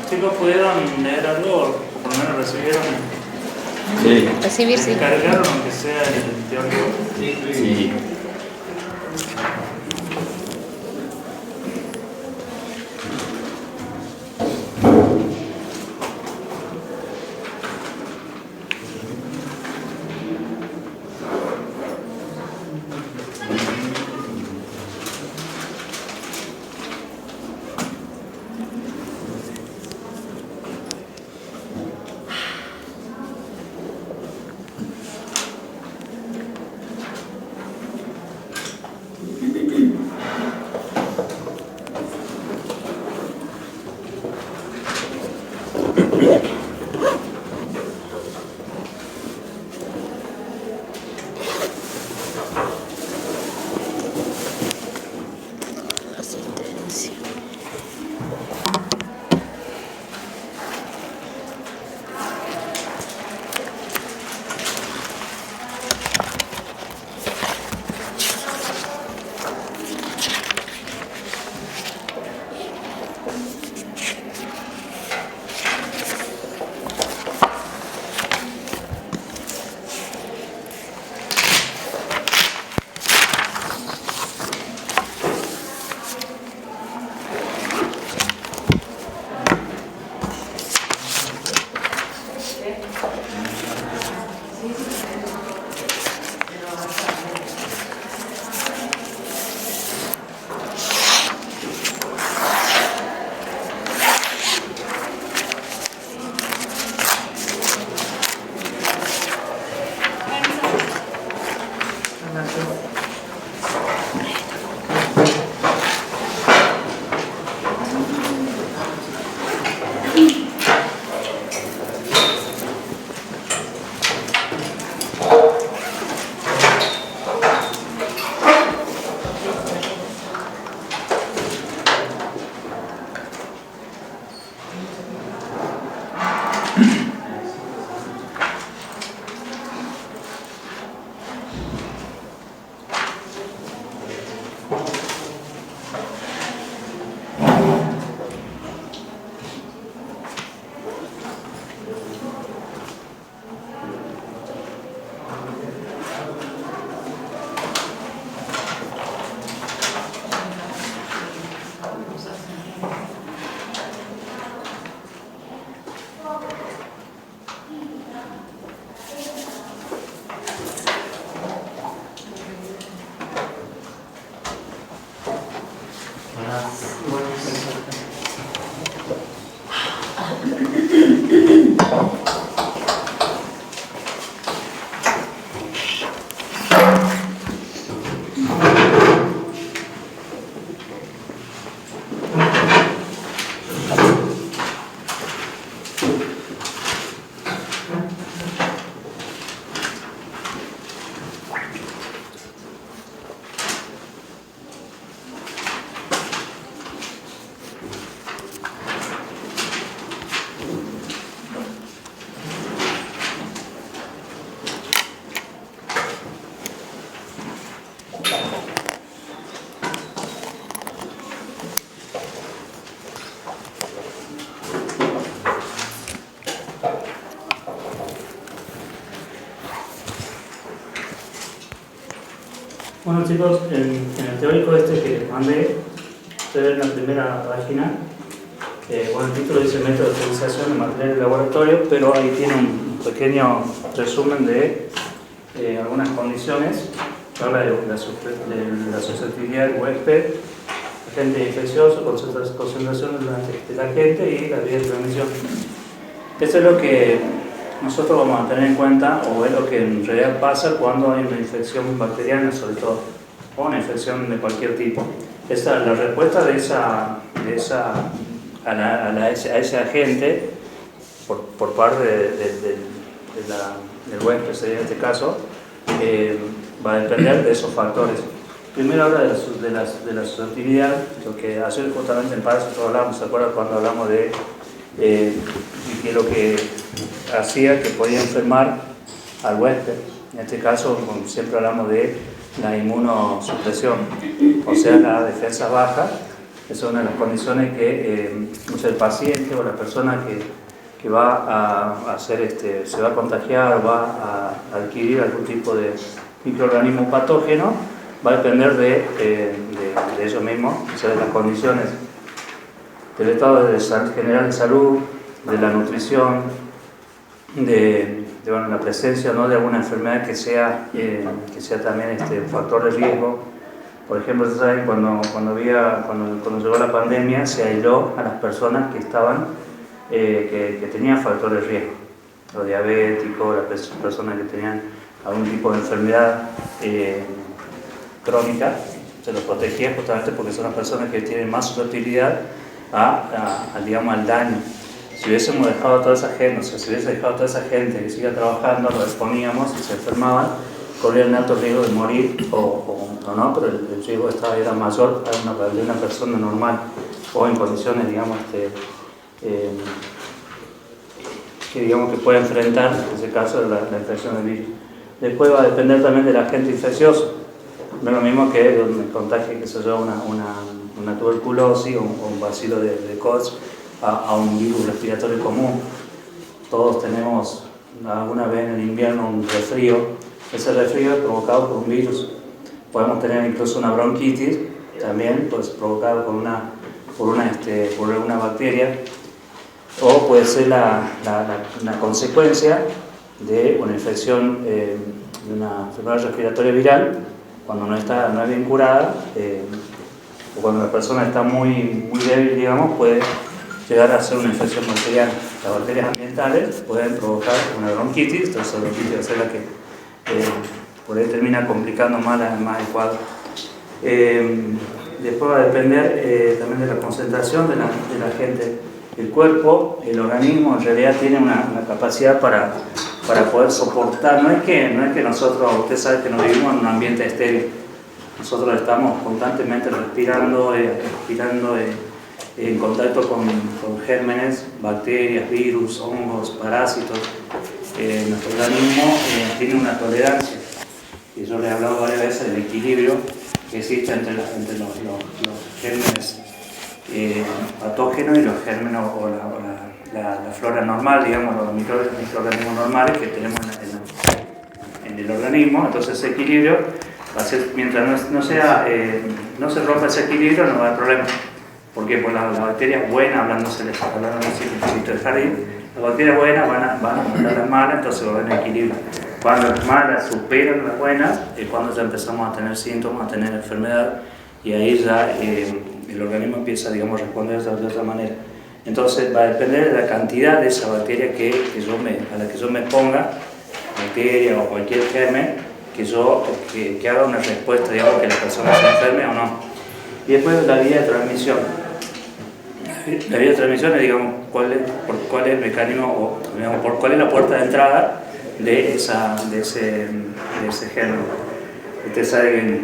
Chicos, ¿pudieron leer algo? Por lo menos recibieron. Sí. Recibir, sí. ¿Cargaron aunque sea el teórico? Sí. Bueno chicos, en el teórico este que les mandé, ustedes ven en la primera página, bueno, el título dice método de utilización de materiales de laboratorio, pero ahí tiene un pequeño resumen de algunas condiciones. Habla de la susceptibilidad del huésped, agente infeccioso, concentración de la agente y la vía de transmisión. Eso es lo que nosotros vamos a tener en cuenta, o es lo que en realidad pasa cuando hay una infección bacteriana, sobre todo, o una infección de cualquier tipo. La respuesta a ese agente por parte del huésped, en este caso, va a depender de esos factores. Primero habla de la susceptibilidad, lo que ayer justamente en Paz hablamos, ¿se acuerdan cuando hablamos de que lo que hacía que podía enfermar al huésped? En este caso, siempre hablamos de la inmunosupresión, o sea, la defensa baja. Esa es una de las condiciones que el paciente o la persona que va a hacer se va a contagiar o va a adquirir algún tipo de microorganismo patógeno, va a depender de ellos mismos, o sea, de las condiciones del estado general de salud, de la nutrición, de la presencia, ¿no?, de alguna enfermedad que sea también un factor de riesgo. Por ejemplo, ¿saben? Cuando llegó la pandemia, se aisló a las personas que tenían factores de riesgo, los diabéticos, las personas que tenían algún tipo de enfermedad crónica, se los protegía justamente porque son las personas que tienen más susceptibilidad al daño. Si hubiésemos dejado a toda esa gente, si hubiese dejado a toda esa gente que siga trabajando, lo exponíamos y se enfermaban, corrían alto riesgo de morir o no, pero el riesgo era mayor de una persona normal o en condiciones, que puede enfrentar, en ese caso, la infección del virus. Después va a depender también del agente infeccioso. No es lo mismo que donde contagie, que se lleva una tuberculosis o un bacilo de Koch a un virus respiratorio común. Todos tenemos alguna vez en el invierno un resfrío. Ese resfrío es provocado por un virus. Podemos tener incluso una bronquitis, también pues, provocada por una bacteria, o puede ser una consecuencia de una infección, de una enfermedad respiratoria viral, cuando no es bien curada, o cuando la persona está muy débil, puede llegar a ser una infección bacteriana. Las bacterias ambientales pueden provocar una bronquitis, entonces la bronquitis va a ser la que por ahí termina complicando más el cuadro. Después va a depender también de la concentración de la gente. El cuerpo, el organismo en realidad tiene una capacidad para poder soportar. No es que nosotros, usted sabe que no vivimos en un ambiente estéril. Nosotros estamos constantemente respirando en contacto con gérmenes, bacterias, virus, hongos, parásitos. Nuestro organismo tiene una tolerancia. Y yo les he hablado varias veces del equilibrio que existe entre los gérmenes patógenos y los gérmenes o la flora normal, los microorganismos normales que tenemos en el organismo. Entonces ese equilibrio va a ser, mientras no se rompa ese equilibrio, no va a haber problema. Porque pues las bacterias buenas, hablando así del jardín, las bacterias buenas van a matar las malas, entonces va a haber un equilibrio. Cuando las malas superan las buenas, es cuando ya empezamos a tener síntomas, a tener enfermedad, y ahí ya el organismo empieza, a responder de otra manera. Entonces va a depender de la cantidad de esa bacteria a la que yo me ponga, bacteria o cualquier germen, que haga una respuesta, que la persona se enferme o no. Y después la vía de transmisión. La vía de transmisión es, cuál es el mecanismo, o cuál es la puerta de entrada de ese germen. Usted sabe que,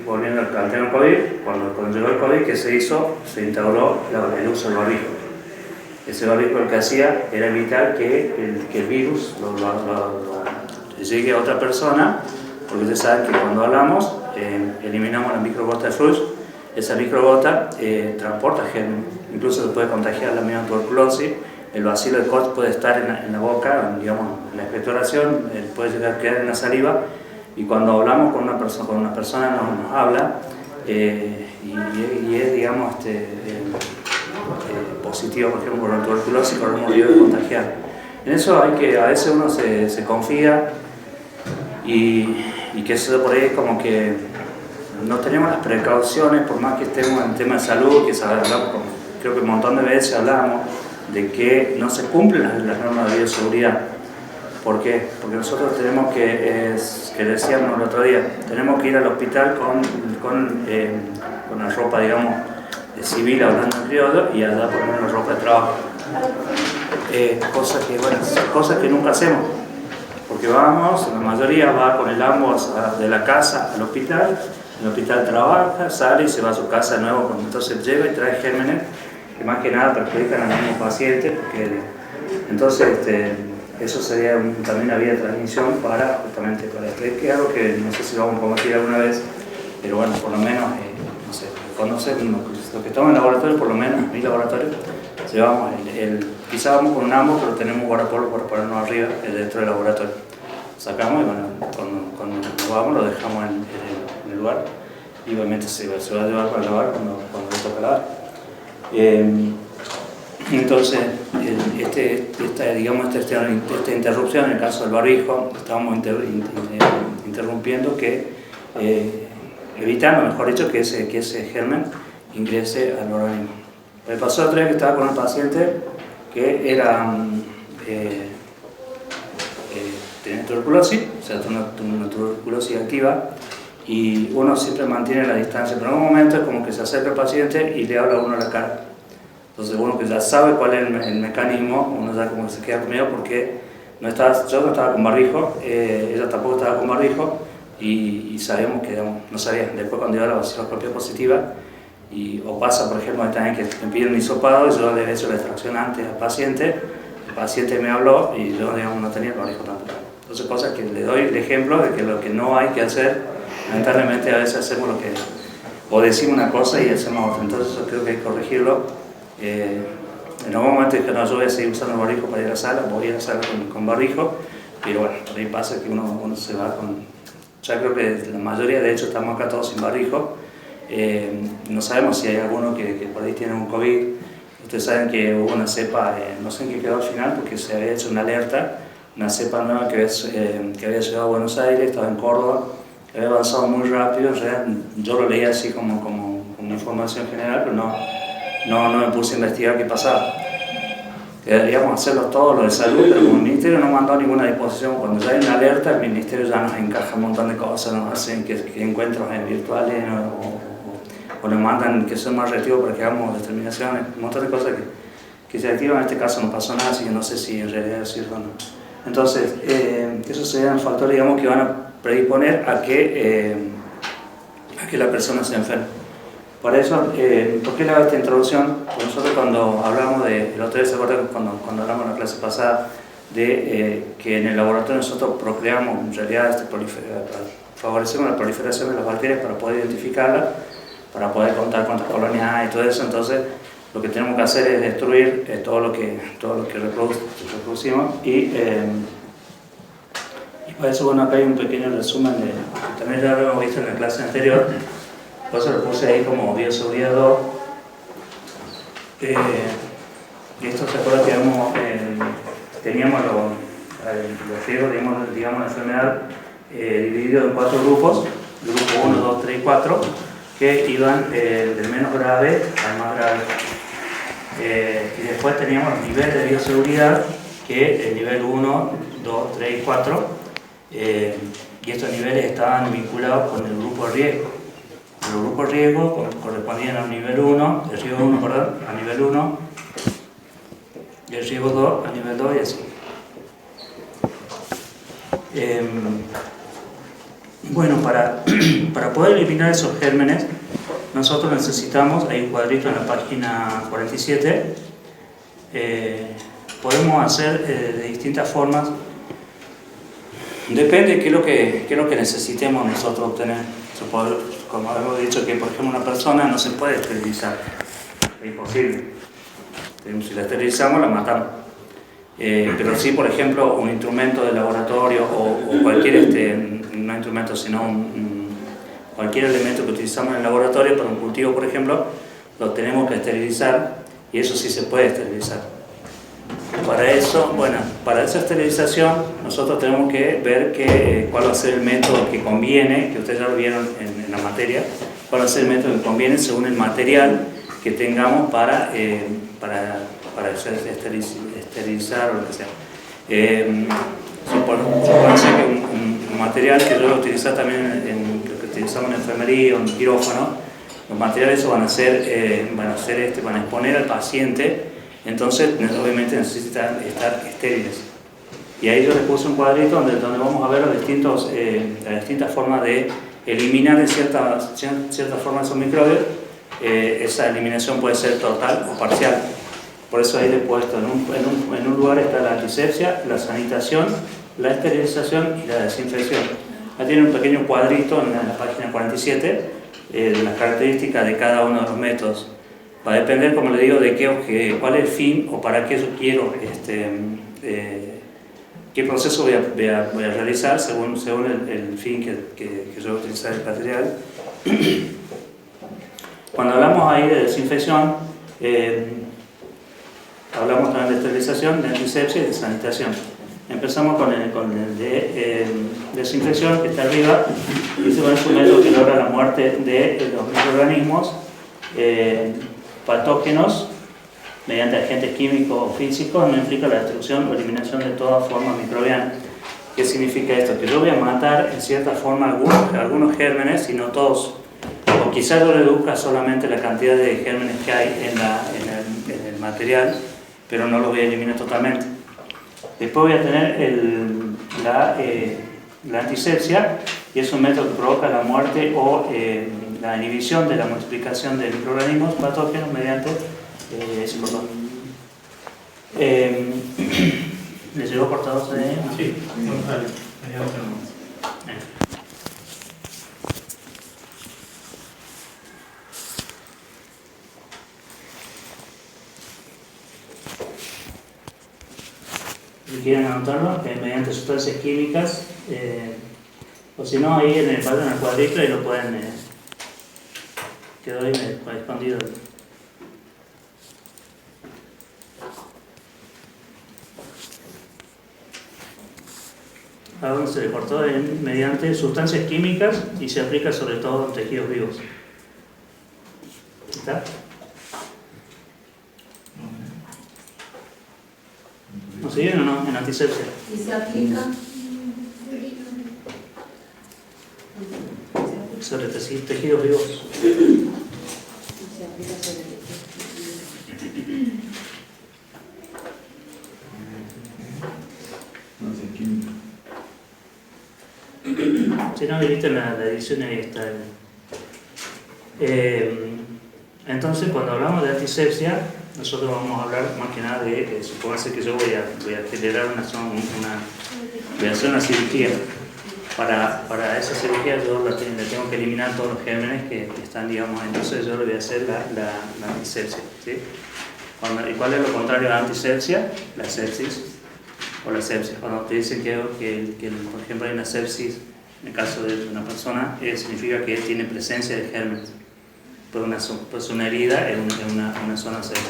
volviendo al tema del COVID, cuando llegó el COVID, ¿qué se hizo? Se instauró el uso del barbijo. Ese barbijo lo que hacía era evitar que el virus llegue a otra persona, porque usted sabe que cuando hablamos, eliminamos la microgota de flujo. Esa microgota transporta germen, incluso se puede contagiar la misma tuberculosis. El bacilo de Koch puede estar en la boca, en la expectoración, puede llegar a quedar en la saliva, y cuando hablamos con una persona nos habla y es, positivo, por ejemplo, por la tuberculosis, por un motivo de contagiar. En eso a veces uno se confía y que eso por ahí es como que no tenemos las precauciones, por más que estemos en tema de salud, que creo que un montón de veces hablamos de que no se cumplen las normas de bioseguridad. ¿Por qué? Porque nosotros tenemos que decíamos el otro día, tenemos que ir al hospital con la ropa, civil, hablando en criollo, y allá poner una ropa de trabajo. cosas que nunca hacemos. Porque vamos, la mayoría va con el ambos de la casa al hospital, en el hospital trabaja, sale y se va a su casa de nuevo, entonces lleva y trae gérmenes que más que nada perjudican al mismo paciente, porque entonces eso sería también una vía de transmisión para justamente para el que es algo que no sé si lo vamos a combatir alguna vez, pero bueno, por lo menos, no sé, conocen lo que estamos en el laboratorio, por lo menos en mi laboratorio, llevamos quizá vamos con un ambos, pero tenemos un guardapolvo para ponernos arriba dentro del laboratorio. Sacamos y bueno, cuando nos vamos lo dejamos en el lugar y obviamente se va a llevar para lavar cuando le toca lavar. Entonces, esta interrupción en el caso del barbijo, estábamos interrumpiendo evitando, mejor dicho, que ese germen ingrese al organismo. Me pasó otra vez que estaba con un paciente que tenía tuberculosis, o sea, una tuberculosis activa, y uno siempre mantiene la distancia, pero en un momento es como que se acerca al paciente y le habla a uno a la cara. Entonces uno que ya sabe cuál es el mecanismo, uno ya como que se queda conmigo porque yo no estaba con barbijo, ella tampoco estaba con barbijo, y sabemos que no sabía. Después cuando iba a la vaciloscopia positiva, o pasa por ejemplo también que me piden un hisopado y yo le he hecho la extracción antes al paciente, el paciente me habló y yo no tenía el barbijo tampoco. Entonces cosas que le doy el ejemplo de que lo que no hay que hacer, lamentablemente a veces hacemos o decimos una cosa y hacemos otra, entonces yo creo que hay que corregirlo. En algún momento dije, no, yo voy a seguir usando el barbijo para ir a la sala, voy a ir a la sala con barbijo, pero bueno, por ahí pasa que uno se va con... Ya creo que la mayoría, de hecho, estamos acá todos sin barbijo. No sabemos si hay alguno que por ahí tiene un COVID. Ustedes saben que hubo una cepa, no sé en qué quedó al final, porque se había hecho una alerta, una cepa nueva que había llegado a Buenos Aires, estaba en Córdoba, que había avanzado muy rápido. En realidad, yo lo leía así como información general, pero no me puse a investigar qué pasaba. Deberíamos hacerlo todo, lo de salud, pero como el Ministerio no mandó ninguna disposición, cuando ya hay una alerta, el Ministerio ya nos encaja un montón de cosas, nos hacen que encuentros virtuales o nos mandan que son más reactivos para que hagamos determinaciones, un montón de cosas que se activan. En este caso no pasó nada, así que no sé si en realidad es cierto o no. Entonces, esos serían factores, digamos, que van a predisponer a que la persona se enferme. Por eso, ¿por qué le hago esta introducción? Pues nosotros cuando hablamos el otro día, ¿se acuerdan cuando hablamos en la clase pasada de que en el laboratorio nosotros procreamos, en realidad favorecemos la proliferación de las bacterias para poder identificarlas, para poder contar cuántas colonias hay y todo eso? Entonces, lo que tenemos que hacer es destruir todo lo que reproducimos y para eso, bueno, acá hay un pequeño resumen que también ya lo hemos visto en la clase anterior. Por eso lo puse ahí como bioseguridad 2. Y esto se acuerda que teníamos los riesgos, digamos, la enfermedad dividido en 4 grupos, grupo 1, 2, 3 y 4, que iban del menos grave al más grave. Y después teníamos los niveles de bioseguridad, que el nivel 1, 2, 3 y 4, y estos niveles estaban vinculados con el grupo de riesgo. Los grupos de riesgo correspondían al nivel 1, el riesgo 1, perdón, al nivel 1, y el riesgo 2 al nivel 2 y así. Bueno, para poder eliminar esos gérmenes, nosotros necesitamos, hay un cuadrito en la página 47, podemos hacer de distintas formas, depende de qué es lo que necesitemos nosotros obtener. Como hemos dicho, que por ejemplo una persona no se puede esterilizar, es imposible. Si la esterilizamos, la matamos. Pero sí, por ejemplo, un instrumento de laboratorio o cualquier, no instrumento, sino cualquier elemento que utilizamos en el laboratorio para un cultivo, por ejemplo, lo tenemos que esterilizar, y eso sí se puede esterilizar. Para eso, bueno, para esa esterilización nosotros tenemos que ver cuál va a ser el método que conviene, que ustedes ya lo vieron en la materia, cuál va a ser el método que conviene según el material que tengamos para esterilizar o lo que sea. Supongo que un material que yo lo utilizo también lo que utilizamos en enfermería o en quirófano, los materiales van a exponer al paciente entonces obviamente necesitan estar estériles. Y ahí yo les puse un cuadrito donde vamos a ver las distintas formas de eliminar de cierta forma esos microbios. Esa eliminación puede ser total o parcial. Por eso ahí le he puesto en un lugar está la antisepsia, la sanitación, la esterilización y la desinfección. Ahí tiene un pequeño cuadrito en la página 47 de las características de cada uno de los métodos. Va a depender, como le digo, de cuál es el fin o para qué yo quiero, qué proceso voy a realizar según el fin que yo voy a utilizar el material. Cuando hablamos ahí de desinfección, hablamos también de esterilización, de antisepsia y de sanitación. Empezamos con el de desinfección, que está arriba, y ese es un método que logra la muerte de los microorganismos patógenos mediante agentes químicos o físicos. No implica la destrucción o eliminación de toda forma microbiana. ¿Qué significa esto? Que yo voy a matar en cierta forma algunos gérmenes, y no todos. O quizás yo reduzca solamente la cantidad de gérmenes que hay en el material, pero no los voy a eliminar totalmente. Después voy a tener la antisepsia, y es un método que provoca la muerte o la inhibición de la multiplicación de microorganismos patógenos mediante ese botón. ¿Les llegó cortado de...? Sí. Si quieren anotarlo, mediante sustancias químicas, o si no, ahí en el cuadrito, y lo pueden, quedó ahí escondido. ¿A dónde se le cortó? Mediante sustancias químicas, y se aplica sobre todo en tejidos vivos. ¿Está? ¿No siguen o no? En antisepsia. ¿Y se aplica? Sobre tejidos vivos. Se aplica sobre No sé, química. Si no, viste la edición, ahí está. Entonces, cuando hablamos de antisepsia, nosotros vamos a hablar más que nada de, supóngase que yo voy a generar voy a hacer una cirugía. Para esa cirugía yo le tengo que eliminar todos los gérmenes que están, digamos, entonces yo le voy a hacer la antisepsia, ¿sí? ¿Y cuál es lo contrario a la antisepsia? La sepsis o la sepsia. Cuando te dicen que por ejemplo, hay una sepsis, en el caso de una persona, significa que tiene presencia de gérmenes. Pues una herida en una zona sepsis.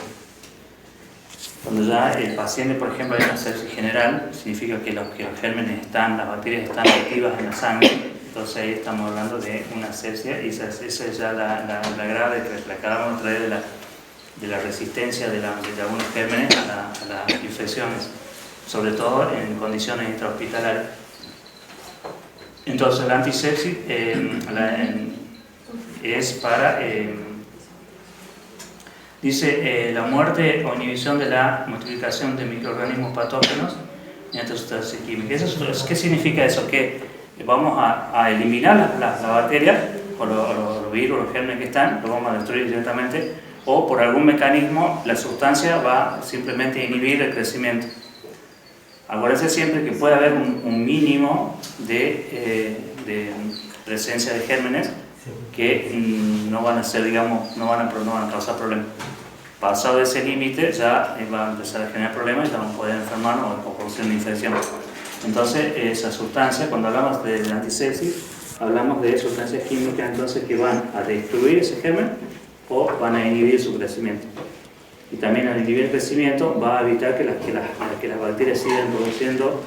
Cuando ya el paciente, por ejemplo, hay una sepsis general, significa que los gérmenes las bacterias están activas en la sangre. Entonces ahí estamos hablando de una sepsia, y esa es ya la grave que acabamos de traer de la resistencia de algunos gérmenes a las infecciones, sobre todo en condiciones intrahospitalarias. Entonces la antisepsis es para... dice la muerte o inhibición de la multiplicación de microorganismos patógenos mediante sustancias químicas. ¿Qué significa eso? Que vamos a eliminar la bacteria o los virus, los gérmenes que están, los vamos a destruir directamente, o por algún mecanismo la sustancia va simplemente a inhibir el crecimiento. Acuérdense siempre que puede haber un mínimo de presencia de gérmenes que no van a ser, digamos, no van a causar problemas. Pasado ese límite ya va a empezar a generar problemas y vamos a poder enfermarnos o producir una infección. Entonces, esa sustancia, cuando hablamos de la antisepsis, hablamos de sustancias químicas entonces que van a destruir ese germen o van a inhibir su crecimiento. Y también al inhibir el crecimiento va a evitar que las bacterias sigan produciendo,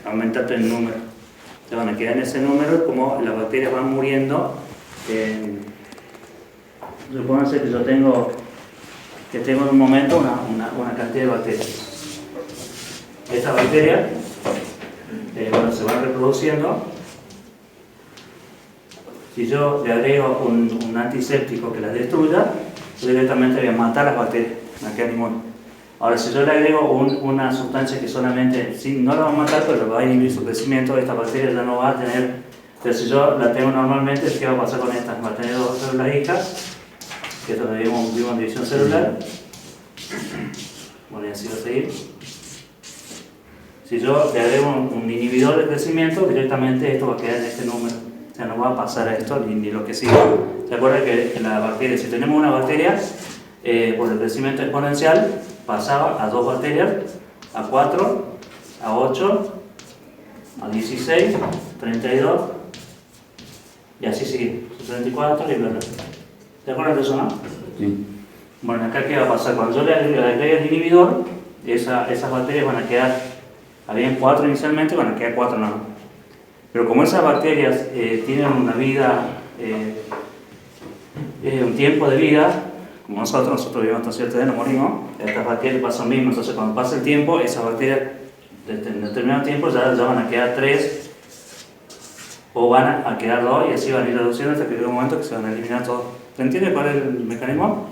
aumentando el número. Se van a quedar en ese número, como las bacterias van muriendo. Supónganse que yo tengo en un momento una cantidad de bacterias. Estas bacterias se van reproduciendo. Si yo le agrego un antiséptico que las destruya, yo directamente voy a matar las bacterias. no queda ninguno. Ahora, si yo le agrego una sustancia que solamente, sí, no la va a matar, pero va a inhibir su crecimiento, esta bacteria ya no va a tener, pero si yo la tengo normalmente, ¿qué va a pasar con estas? Va a tener dos células hijas, que esto lo vimos en división celular. Bueno, y así va a seguir. Si yo le agrego un inhibidor de crecimiento, directamente esto va a quedar en este número. O sea, no va a pasar a esto ni lo que sigue. ¿Se acuerdan que la bacteria, si tenemos una bacteria, por el crecimiento exponencial, pasaba a 2 bacterias, a 4, a 8, a 16, 32, y así sigue, 34 y bla bla. ¿Te acuerdas de eso, no? Sí. Bueno, acá ¿qué va a pasar? Cuando yo le agregue el inhibidor, esas bacterias van a quedar, habían 4 inicialmente, van a quedar 4 nada más. Pero como esas bacterias tienen una vida, un tiempo de vida, como nosotros vivimos hasta cierta edad, no morimos, estas bacterias pasan lo mismo. Entonces cuando pasa el tiempo, esas bacterias en determinado tiempo ya van a quedar 3 o van a quedar 2 y así van a ir reduciendo hasta que llegue un momento que se van a eliminar todos. ¿Se entiende cuál es el mecanismo?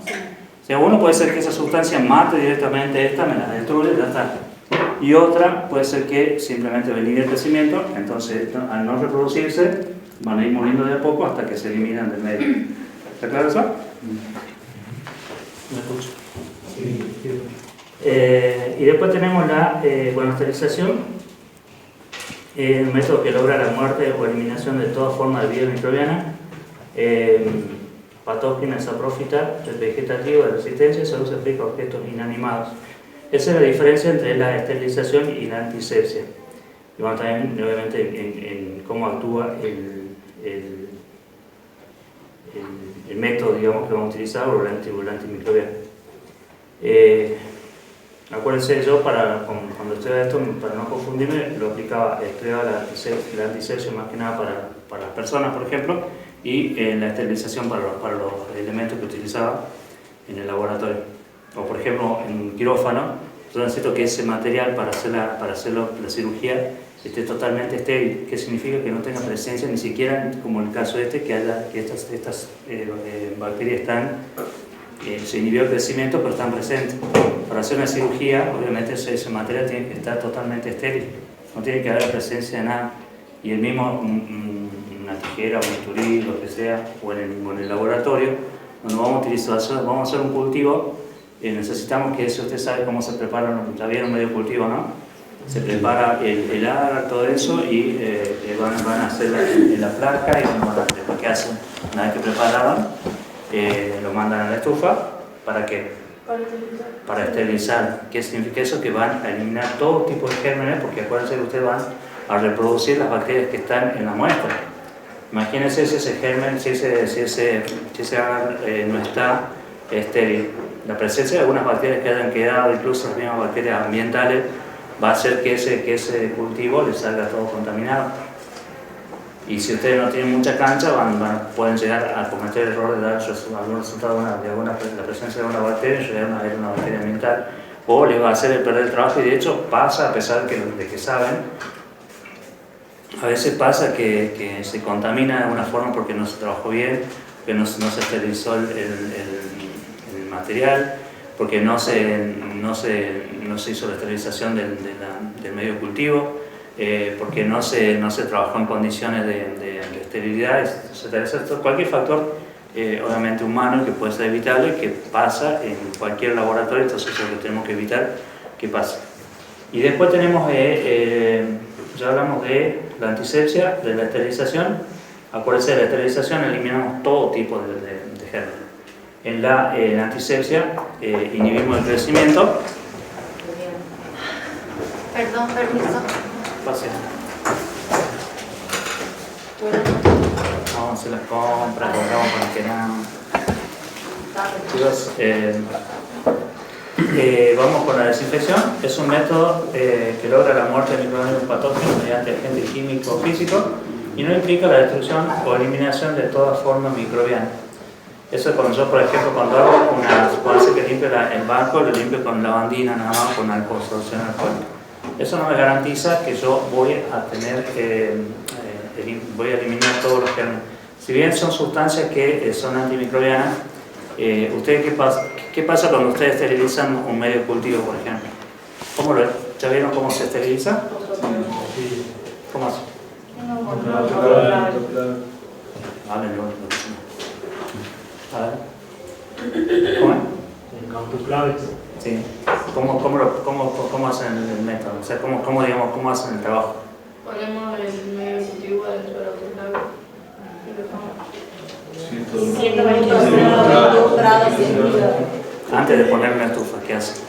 O sea, uno puede ser que esa sustancia mate directamente esta, me la destruye, ya está. Y otra puede ser que simplemente elimine el crecimiento, entonces al no reproducirse van a ir muriendo de a poco hasta que se eliminan del medio. ¿Está claro eso? ¿Me escucho? Y después tenemos la esterilización, un método que logra la muerte o eliminación de toda forma de vida microbiana, patógena, saprófita, vegetativa, de resistencia, solo se aplica a objetos inanimados. Esa es la diferencia entre la esterilización y la antisepsia. Y bueno, también obviamente en cómo actúa el método, digamos, que vamos a utilizar, o el antimicrobiano. Acuérdense, yo cuando estudiaba esto, para no confundirme, lo estudiaba la antisepsia más que nada para las personas, por ejemplo, y la esterilización para los elementos que utilizaba en el laboratorio. O por ejemplo, en un quirófano, yo necesito que ese material para hacer la cirugía esté totalmente estéril. ¿Qué significa? Que no tenga presencia ni siquiera, como en el caso que estas bacterias se inhibió el crecimiento, pero están presentes. Para hacer una cirugía, obviamente ese material tiene que estar totalmente estéril, no tiene que haber presencia de nada. Y el mismo, una tijera, un bisturí, lo que sea, o en el laboratorio, cuando vamos a hacer un cultivo, necesitamos que, si usted sabe cómo se prepara, ya vieron medio cultivo, ¿no? Se prepara el agar, todo eso, y van a hacer en la placa, y después que hacen, una vez que prepararon, lo mandan a la estufa. ¿Para qué? Para esterilizar. ¿Qué significa eso? Que van a eliminar todo tipo de gérmenes, porque acuérdense que ustedes van a reproducir las bacterias que están en la muestra. Imagínense si ese germen, si ese agar no está estéril. La presencia de algunas bacterias que hayan quedado, incluso las mismas bacterias ambientales, va a hacer que ese cultivo le salga todo contaminado. Y si ustedes no tienen mucha cancha, pueden llegar a cometer el error de dar algún resultado de la presencia de una bacteria, llegar a una bacteria ambiental, o les va a hacer perder el trabajo. Y de hecho pasa, a pesar de que saben, a veces pasa que se contamina de alguna forma porque no se trabajó bien, que no se esterilizó el material, porque no se hizo la esterilización del medio de cultivo, porque no se trabajó en condiciones de esterilidad, etc. Cualquier factor, obviamente humano, que puede ser evitable, que pasa en cualquier laboratorio, entonces es lo que tenemos que evitar que pase. Y después tenemos, ya hablamos de la antisepsia, de la esterilización. Acuérdense, de la esterilización eliminamos todo tipo de gérmenes. En la antisepsia inhibimos el crecimiento. Perdón, permiso. Pase. Vamos a hacer las compras, compramos con el que nada. Chicos, vamos con la desinfección. Es un método que logra la muerte de microorganismos patógenos mediante agente químico o físico y no implica la destrucción o eliminación de toda forma microbiana. Eso es cuando yo, por ejemplo, cuando hace que limpie el banco, lo limpio con lavandina, nada más, con alcohol, solución alcohólica. Eso no me garantiza que yo voy a eliminar todos los gérmenes. Si bien son sustancias que son antimicrobianas, ¿Ustedes qué pasa cuando ustedes esterilizan un medio de cultivo, por ejemplo? ¿Ya vieron cómo se esteriliza? ¿Cómo hace? Háblenlo. A ver. ¿Cómo es? Con autoclaves. Sí. ¿Cómo hacen el método? O sea, ¿cómo hacen el trabajo? Ponemos el medio de cultivo dentro del autoclave y dejamos 122 grados centígrados. Antes de poner una estufa, ¿qué hacen? Se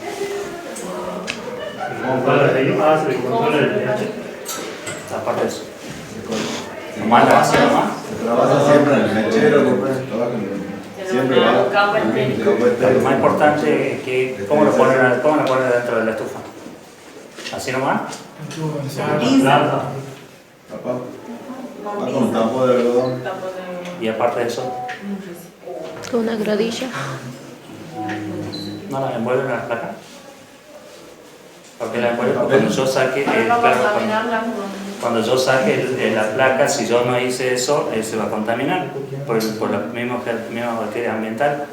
controla el pH. Aparte de eso. ¿Nomás la base nomás? Trabaja siempre en el mechero, siempre va. Lo más importante es que ¿cómo lo ponen dentro de la estufa? ¿Así nomás? Plata. Papá, va con tampo de algodón. Y aparte de eso, Con una gradilla. ¿no la envuelven en la placa? Porque la envuelven cuando yo saque, cuando yo saque la placa, si yo no hice eso, se va a contaminar por la misma bacteria ambiental.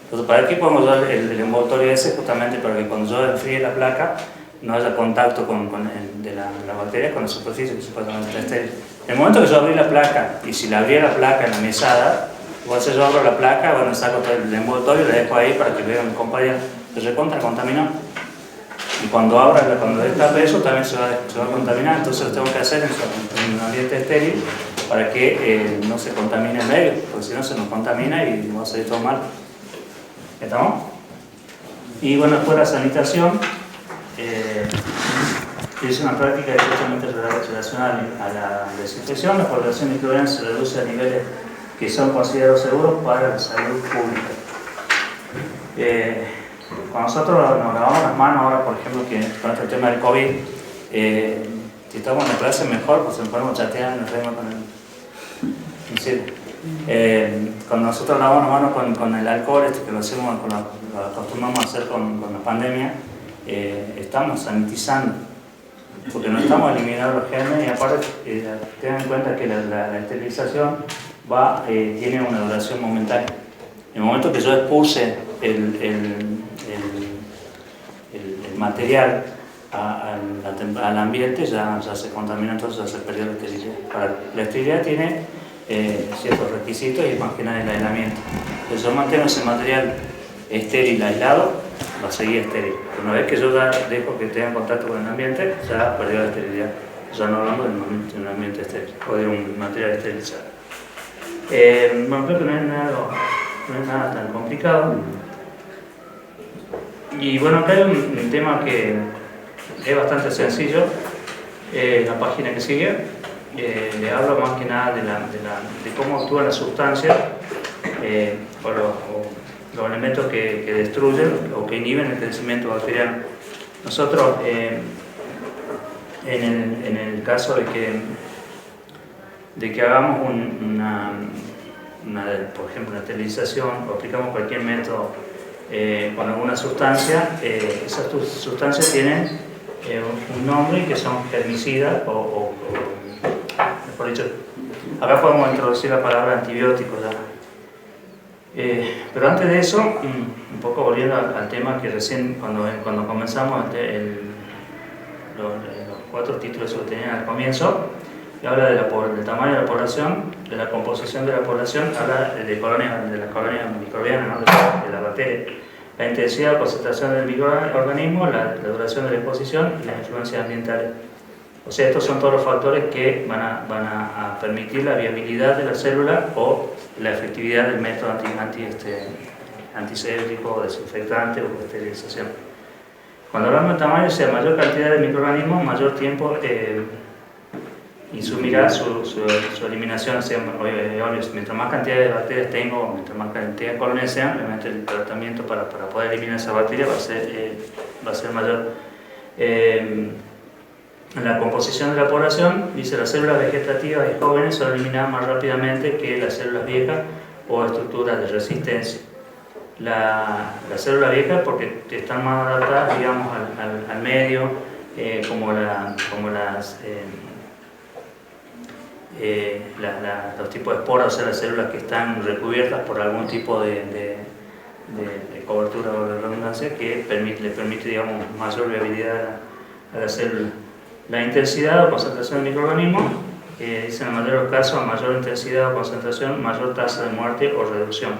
Entonces, ¿para qué pongo yo el envoltorio ese? Justamente para que cuando yo enfríe la placa no haya contacto de la bacteria con la superficie que supuestamente está estéril. En el momento que yo abrí la placa, y si la abrí la placa en la mesada, entonces yo abro la placa, bueno, saco todo el envoltorio y lo dejo ahí para que vean mi compañero. Se recontra contaminó. Y cuando destape eso también se va a contaminar, entonces lo tengo que hacer en un ambiente estéril para que no se contamine el medio, porque si no se nos contamina y va a salir todo mal. ¿Estamos? Y bueno, después la sanitación es una práctica directamente relacionada a la desinfección. La población microbiana se reduce a niveles que son considerados seguros para la salud pública. Cuando nosotros nos lavamos las manos ahora, por ejemplo, que con este tema del COVID, si estamos en la clase mejor, pues nos podemos chatear, nos reímos con el... cuando nosotros lavamos las manos con el alcohol, que lo acostumbramos a hacer con la pandemia, estamos sanitizando, porque no estamos eliminando los gérmenes y aparte tengan en cuenta que la esterilización tiene una duración momentánea. En el momento que yo expuse el material al ambiente, ya se contamina, entonces ya se perdió la esterilidad. La esterilidad tiene ciertos requisitos y más que nada el aislamiento. Entonces yo mantengo ese material estéril, aislado, va a seguir estéril. Pero una vez que yo ya dejo que tenga contacto con el ambiente, ya perdió la esterilidad. Ya no hablamos de un ambiente estéril o de un material esterilizado. Bueno, creo que no es nada tan complicado. Y bueno, acá hay un tema que es bastante sencillo. La página que sigue le hablo más que nada de cómo actúan las sustancias o los elementos que destruyen o que inhiben el crecimiento bacteriano. Nosotros, en el caso de que hagamos por ejemplo, una esterilización o aplicamos cualquier método con alguna sustancia, esas sustancias tienen un nombre que son herbicidas o mejor dicho, acá podemos introducir la palabra antibiótico ya. Pero antes de eso, un poco volviendo al tema que recién cuando comenzamos los 4 títulos que tenían al comienzo, que habla del tamaño de la población, de la composición de la población, habla de la colonia microbiana, ¿no? de la bacteria, la intensidad o concentración del microorganismo, la duración de la exposición y las influencias ambientales. O sea, estos son todos los factores que van a permitir la viabilidad de la célula o la efectividad del método antiséptico, desinfectante o esterilización. Cuando hablamos de tamaño, o sea, mayor cantidad de microorganismos, mayor tiempo insumirá su eliminación. O sea, mientras más cantidad de bacterias tengo, mientras más cantidad de colonias sean, realmente el tratamiento para poder eliminar esa bacteria va a ser mayor. La composición de la población, dice, las células vegetativas y jóvenes son eliminadas más rápidamente que las células viejas o estructuras de resistencia. Las células viejas porque están más adaptadas, digamos, al medio, como los tipos de esporas, o sea, las células que están recubiertas por algún tipo de de cobertura o de redundancia que le permite, digamos, mayor viabilidad a la célula. La intensidad o concentración del microorganismo, dice en la mayoría de los casos, a mayor intensidad o concentración, mayor tasa de muerte o reducción.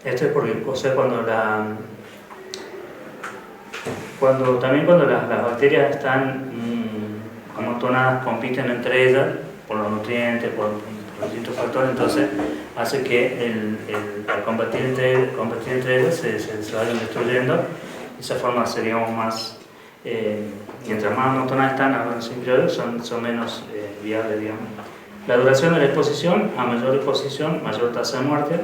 Esto es porque, o sea, cuando las bacterias están amontonadas, compiten entre ellas por los nutrientes, por distintos factores, entonces hace que al combatir entre ellas se vayan destruyendo. De esa forma seríamos más, mientras más amontonadas están a los inferiores, son menos viables, digamos. La duración de la exposición, a mayor exposición, mayor tasa de muerte.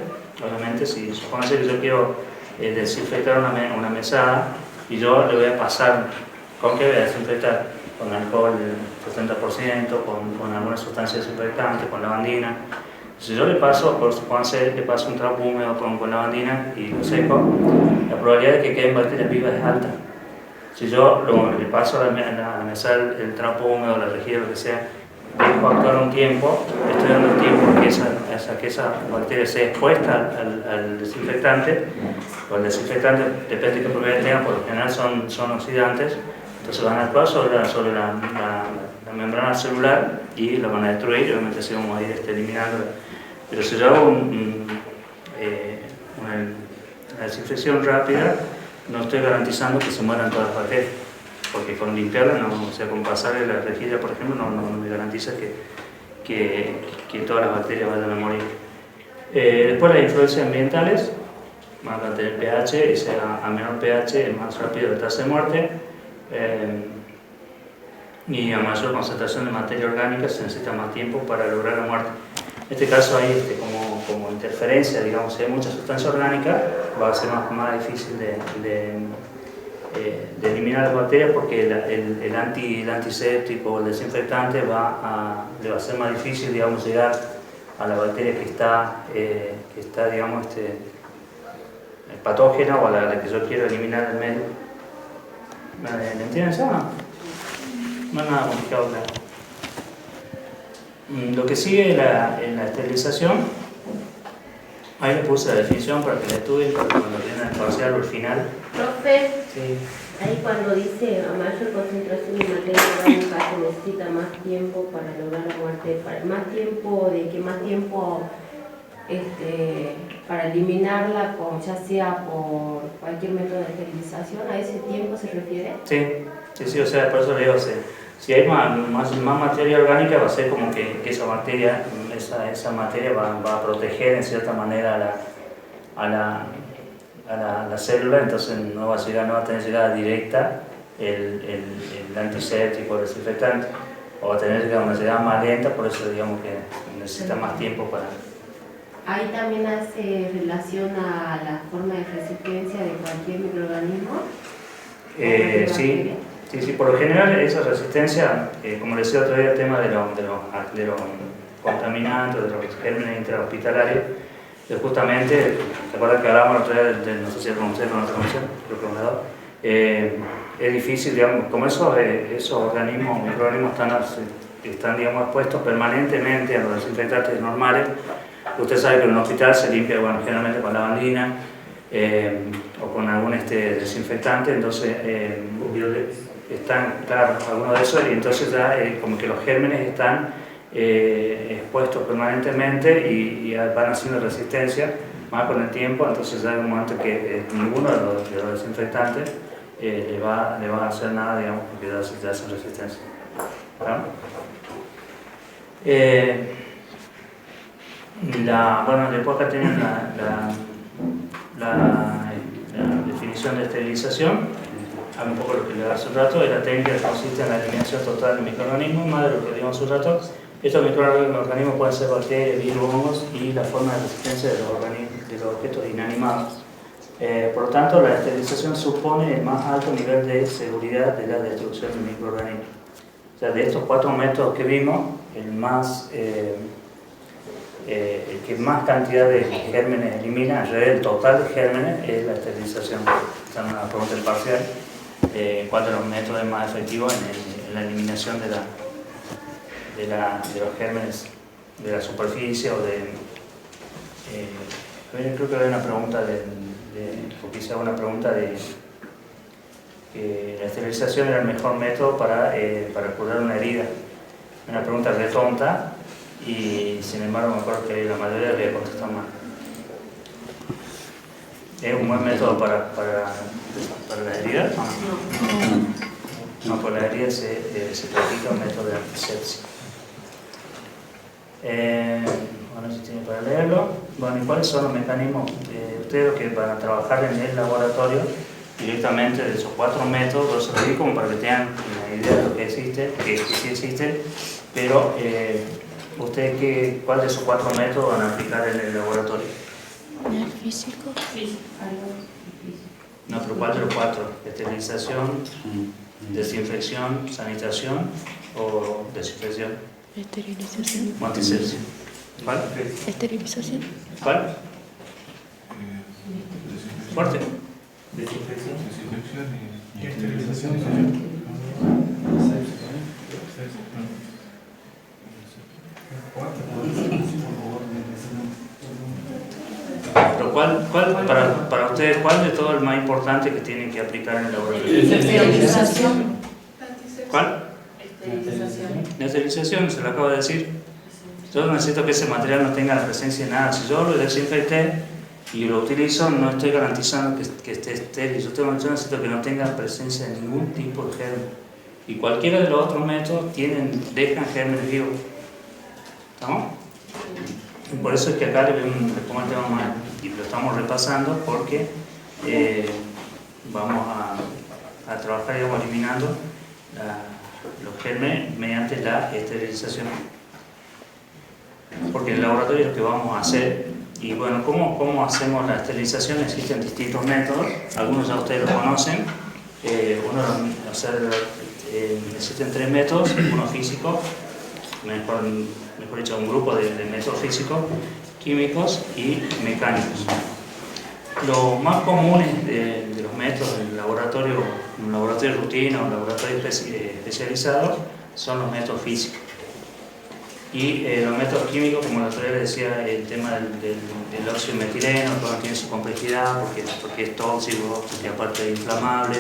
Obviamente, si supóngase que yo quiero desinfectar una mesada y yo le voy a pasar, ¿con qué voy a desinfectar? Con alcohol 70%, con alguna sustancia desinfectante, con lavandina. Si yo le paso, por suponerse, le paso un trapo húmedo con lavandina y lo seco, la probabilidad de que queden bacterias vivas es alta. Si yo le paso a la mesada el trapo húmedo, la rejilla, lo que sea, dejo actuar un tiempo, estoy dando el tiempo que esa bacteria sea expuesta al desinfectante. El desinfectante, depende de qué propiedades tengan, por lo general son oxidantes, entonces van a actuar sobre la membrana celular y la van a destruir, y obviamente así vamos a ir eliminándola. Pero si yo hago una desinfección rápida, no estoy garantizando que se mueran todas las bacterias, porque con limpiarla, o sea, con pasarle la rejilla, por ejemplo, no me garantiza que todas las bacterias vayan a morir. Después las influencias ambientales, van a tener pH, y sea a menor pH es más rápido la tasa de muerte, y a mayor concentración de materia orgánica se necesita más tiempo para lograr la muerte. En este caso hay como interferencia, digamos, si hay mucha sustancia orgánica, va a ser más difícil de eliminar las bacterias, porque el antiséptico o el desinfectante le va a ser más difícil, digamos, llegar a la bacteria que está digamos, patógena, o a la que yo quiero eliminar del medio. ¿Me entienden eso? No es nada complicado, claro. Lo que sigue en la esterilización, ahí le puse la definición para que la estudien, para cuando vienen el parcial o el final. Profe, Sí. ahí cuando dice a mayor concentración de materia orgánica se necesita más tiempo para lograr la muerte, más tiempo, ¿de qué más tiempo para eliminarla, ya sea por cualquier método de esterilización? ¿A ese tiempo se refiere? Sí, o sea, por eso le digo, si hay más materia orgánica, va a ser como que esa materia va a proteger en cierta manera a la célula, entonces no va a tener llegada directa el antiséptico, el desinfectante, o va a tener una llegada más lenta, por eso digamos que necesita más tiempo para... Ahí también hace relación a la forma de resistencia de cualquier microorganismo. Sí, por lo general esa resistencia, como les decía otro día, el tema de los contaminantes, de los gérmenes intrahospitalarios, es justamente, ¿te acuerdas que hablábamos otro día no sé si con usted, con otra comisión, creo que me ha dado? Es difícil, digamos, como esos organismos, microorganismos están digamos, expuestos permanentemente a los desinfectantes normales. Usted sabe que en un hospital se limpia, bueno, generalmente con lavandina o con algún desinfectante, entonces están, claro, algunos de esos, y entonces ya como que los gérmenes están expuestos permanentemente y van haciendo resistencia más con el tiempo, entonces ya en un momento que ninguno de los desinfectantes le va a hacer nada, digamos, porque ya hacen resistencia. ¿Claro? Bueno, después acá tienen la definición de esterilización, un poco lo que le daba hace un rato. La técnica consiste en la eliminación total de microorganismos, más de lo que vimos hace un rato. Estos microorganismos pueden ser bacterias, virus, hongos y la forma de resistencia de los objetos inanimados. Por lo tanto, la esterilización supone el más alto nivel de seguridad de la destrucción de microorganismos. O sea, de estos 4 métodos que vimos, el que más cantidad de gérmenes elimina, en realidad el total de gérmenes, es la esterilización. Esta es una pregunta del parcial. ¿Cuál de los métodos es más efectivo en la eliminación de los gérmenes de la superficie o Creo que había una pregunta porque hice una pregunta de que la esterilización era el mejor método para curar una herida. Una pregunta retonta y sin embargo me acuerdo que la mayoría había contestado mal. ¿Es un buen método para la herida? No, por la herida se practica un método de antisepsia. Bueno, si tiene para leerlo. Bueno, ¿y cuáles son los mecanismos? Ustedes que van a trabajar en el laboratorio directamente de esos 4 métodos, los servir como para que tengan una idea de lo que existe, que sí existe, pero ¿ustedes cuál de esos 4 métodos van a aplicar en el laboratorio? ¿El físico? No, pero ¿cuál de los 4? ¿Esterilización, desinfección, sanitación o desinfección? Esterilización. ¿O antisepsia? ¿Cuál? Esterilización. ¿Cuál? Fuerte. Desinfección. Y esterilización. Pero para ustedes, ¿cuál de todo es el más importante que tienen que aplicar en el laboratorio? Esterilización. ¿Cuál? La esterilización, se lo acabo de decir. Yo necesito que ese material no tenga la presencia de nada. Si yo lo desinfecté y lo utilizo, no estoy garantizando que esté estéril. Yo necesito que no tenga presencia de ningún tipo de germen. Y cualquiera de los otros métodos dejan gérmenes vivos. ¿Estamos? Y por eso es que acá le pongo el tema mal. Y lo estamos repasando porque vamos a trabajar, digamos, eliminando los gérmenes mediante la esterilización. Porque en el laboratorio lo que vamos a hacer, y bueno, ¿cómo hacemos la esterilización? Existen distintos métodos, algunos ya ustedes lo conocen. Existen 3 métodos, uno físico, mejor dicho, un grupo de métodos físicos, químicos y mecánicos. Los más comunes de los métodos en el laboratorio, un laboratorio de rutina o un laboratorio especializado, son los métodos físicos. Y los métodos químicos, como la otra vez decía, el tema del óxido de metileno, todo tiene su complejidad porque es tóxico, porque aparte es inflamable.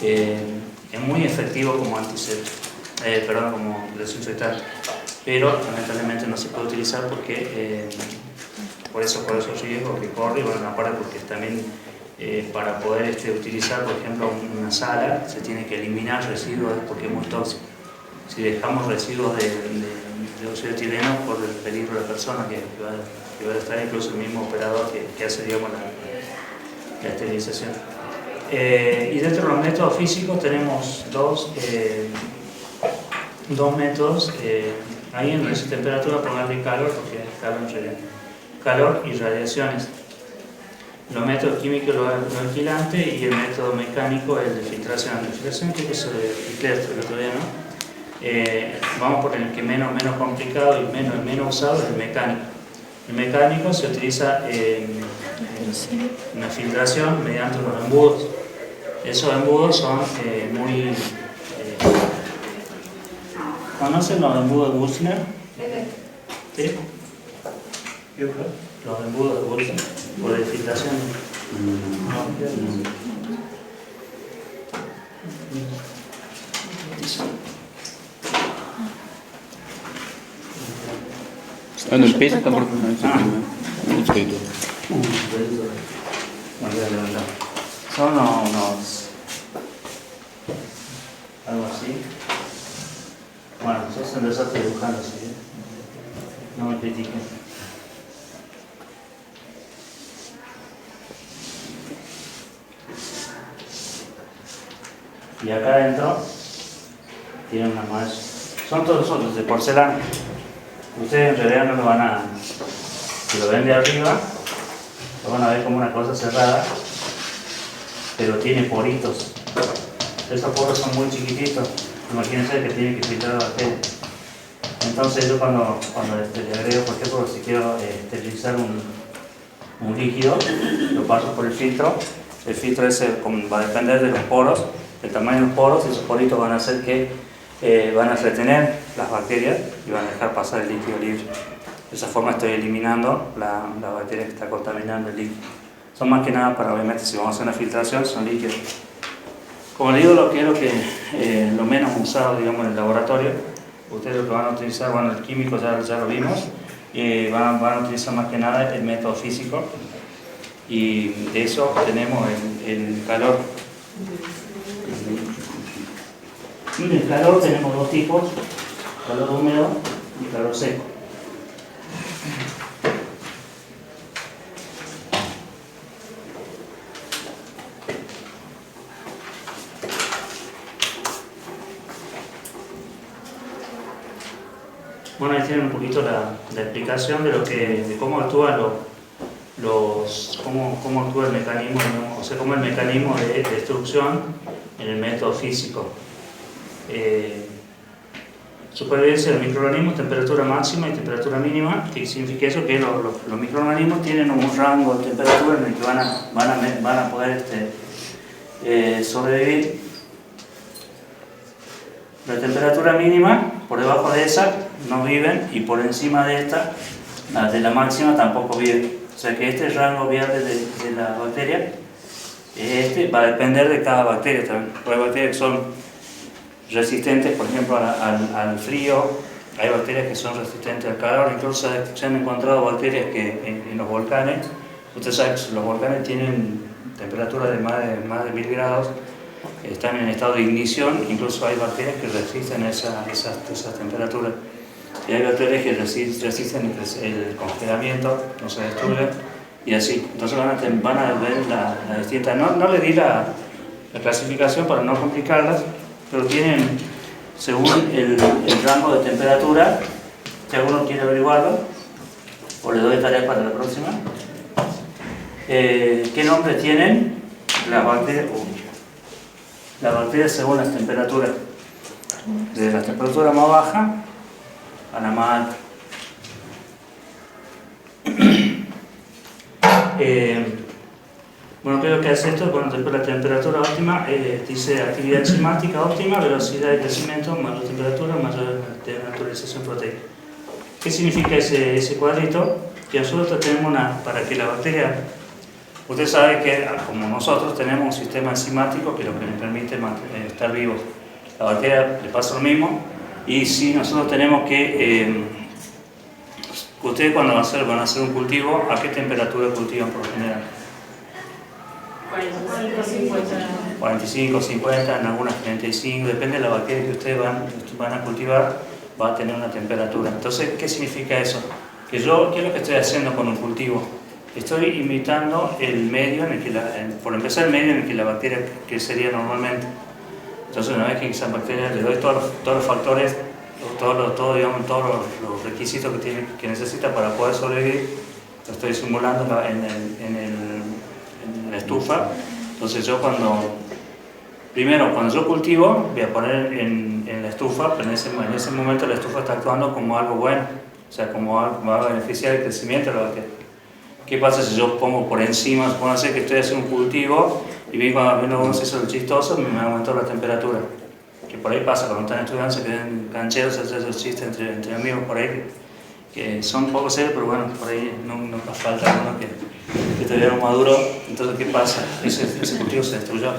Es muy efectivo como antiséptico, como desinfectante, pero lamentablemente no se puede utilizar porque por esos riesgos que corre, y bueno, aparte porque también para poder utilizar, por ejemplo, una sala se tiene que eliminar residuos porque es muy tóxico. Si dejamos residuos de óxido de etileno, corre el peligro de la persona que va a estar, incluso el mismo operador que hace, digamos, la esterilización. Y dentro de los métodos físicos tenemos dos métodos. Ahí en esa temperatura ponerle calor, porque calor y radiaciones. Los métodos químicos, los alquilantes, y el método mecánico, el de filtración. La filtración creo que es el clestro, el otro día, ¿no? Vamos por el que menos complicado y menos usado es el mecánico. El mecánico se utiliza una filtración mediante unos embudos. Esos embudos son muy... ¿Conocen los embudos de Buchner? ¿Sí? Los embudos de Buchner o de filtración. Non il peso sta proprio non scritto. Son algo así. Bueno, sos un desastre dibujando, ¿sí? No me critiquen. Y acá adentro tienen una más. Son todos de porcelana. Ustedes en realidad no lo van a... Si lo ven de arriba, lo van a ver como una cosa cerrada, pero tiene poritos. Esos poros son muy chiquititos. Imagínense que tienen que filtrar la bacteria. Entonces yo cuando le agrego, por ejemplo, si quiero esterilizar un líquido, lo paso por el filtro. El filtro ese va a depender de los poros, del tamaño de los poros, y esos poritos van a hacer que van a retener las bacterias y van a dejar pasar el líquido libre. De esa forma estoy eliminando la bacteria que está contaminando el líquido. Son más que nada para, obviamente, si vamos a hacer una filtración, son líquidos. Como les digo, lo que lo menos usado, digamos, en el laboratorio, ustedes lo que van a utilizar, bueno, el químico ya lo vimos, van a utilizar más que nada el método físico, y de eso tenemos el calor. En el calor tenemos dos tipos, calor húmedo y calor seco. Bueno, ahí tienen un poquito la explicación de cómo actúan cómo actúa el mecanismo, o sea, cómo el mecanismo de destrucción en el método físico. Supervivencia de los microorganismos, temperatura máxima y temperatura mínima. ¿Qué significa eso? Que los microorganismos tienen un rango de temperatura en el que van a poder sobrevivir. La temperatura mínima, por debajo de esa, no viven, y por encima de esta, de la máxima, tampoco viven. O sea que este rango viable de la bacteria, va a depender de cada bacteria también. Hay bacterias que son resistentes, por ejemplo, al frío. Hay bacterias que son resistentes al calor. Incluso se han encontrado bacterias que en los volcanes, ustedes saben que los volcanes tienen temperaturas de más de 1000 grados, están en estado de ignición. Incluso hay bacterias que resisten esas temperaturas. Y hay bacterias que resisten el congelamiento, no se destruyen, y así. Entonces van a ver la distinta. No le di la clasificación para no complicarlas, pero tienen, según el rango de temperatura, si alguno quiere averiguarlo, o le doy tarea para la próxima, ¿qué nombre tienen las bacterias? Las bacterias según las temperaturas. Desde la temperatura más baja a la más alta. Bueno, ¿qué es lo que hace esto? Bueno, después la temperatura óptima, dice actividad enzimática óptima, velocidad de crecimiento, mayor temperatura, mayor naturalización proteica. ¿Qué significa ese cuadrito? Que nosotros tenemos para que la bacteria, usted sabe que como nosotros tenemos un sistema enzimático que es lo que nos permite estar vivos. La bacteria le pasa lo mismo, y si nosotros tenemos que, ustedes cuando van a hacer un cultivo, ¿a qué temperatura cultivan por lo general? 45, 50, en algunas 35, depende de la bacteria que ustedes van a cultivar, va a tener una temperatura. Entonces, ¿qué significa eso? Que yo, ¿qué es lo que estoy haciendo con un cultivo? Estoy imitando el medio en el que por empezar, el medio en el que la bacteria crecería normalmente. Entonces, una vez que esa bacteria le doy todos los factores, todos los requisitos que necesita para poder sobrevivir, lo estoy simulando en la estufa. Entonces yo cuando yo cultivo, voy a poner en la estufa, pero en ese momento la estufa está actuando como algo bueno, o sea, como algo que va a beneficiar el crecimiento de la bacteria. ¿Qué pasa si yo pongo por encima, supongo que estoy haciendo un cultivo y cuando uno se hizo el chistoso, me aumentó la temperatura? Que por ahí pasa, cuando están estudiando se quedan cancheros, hacer esos chistes entre amigos por ahí, que son un poco serios, pero bueno, por ahí nunca falta uno que todavía no maduró. Entonces, ¿qué pasa? Ese cultivo se destruyó.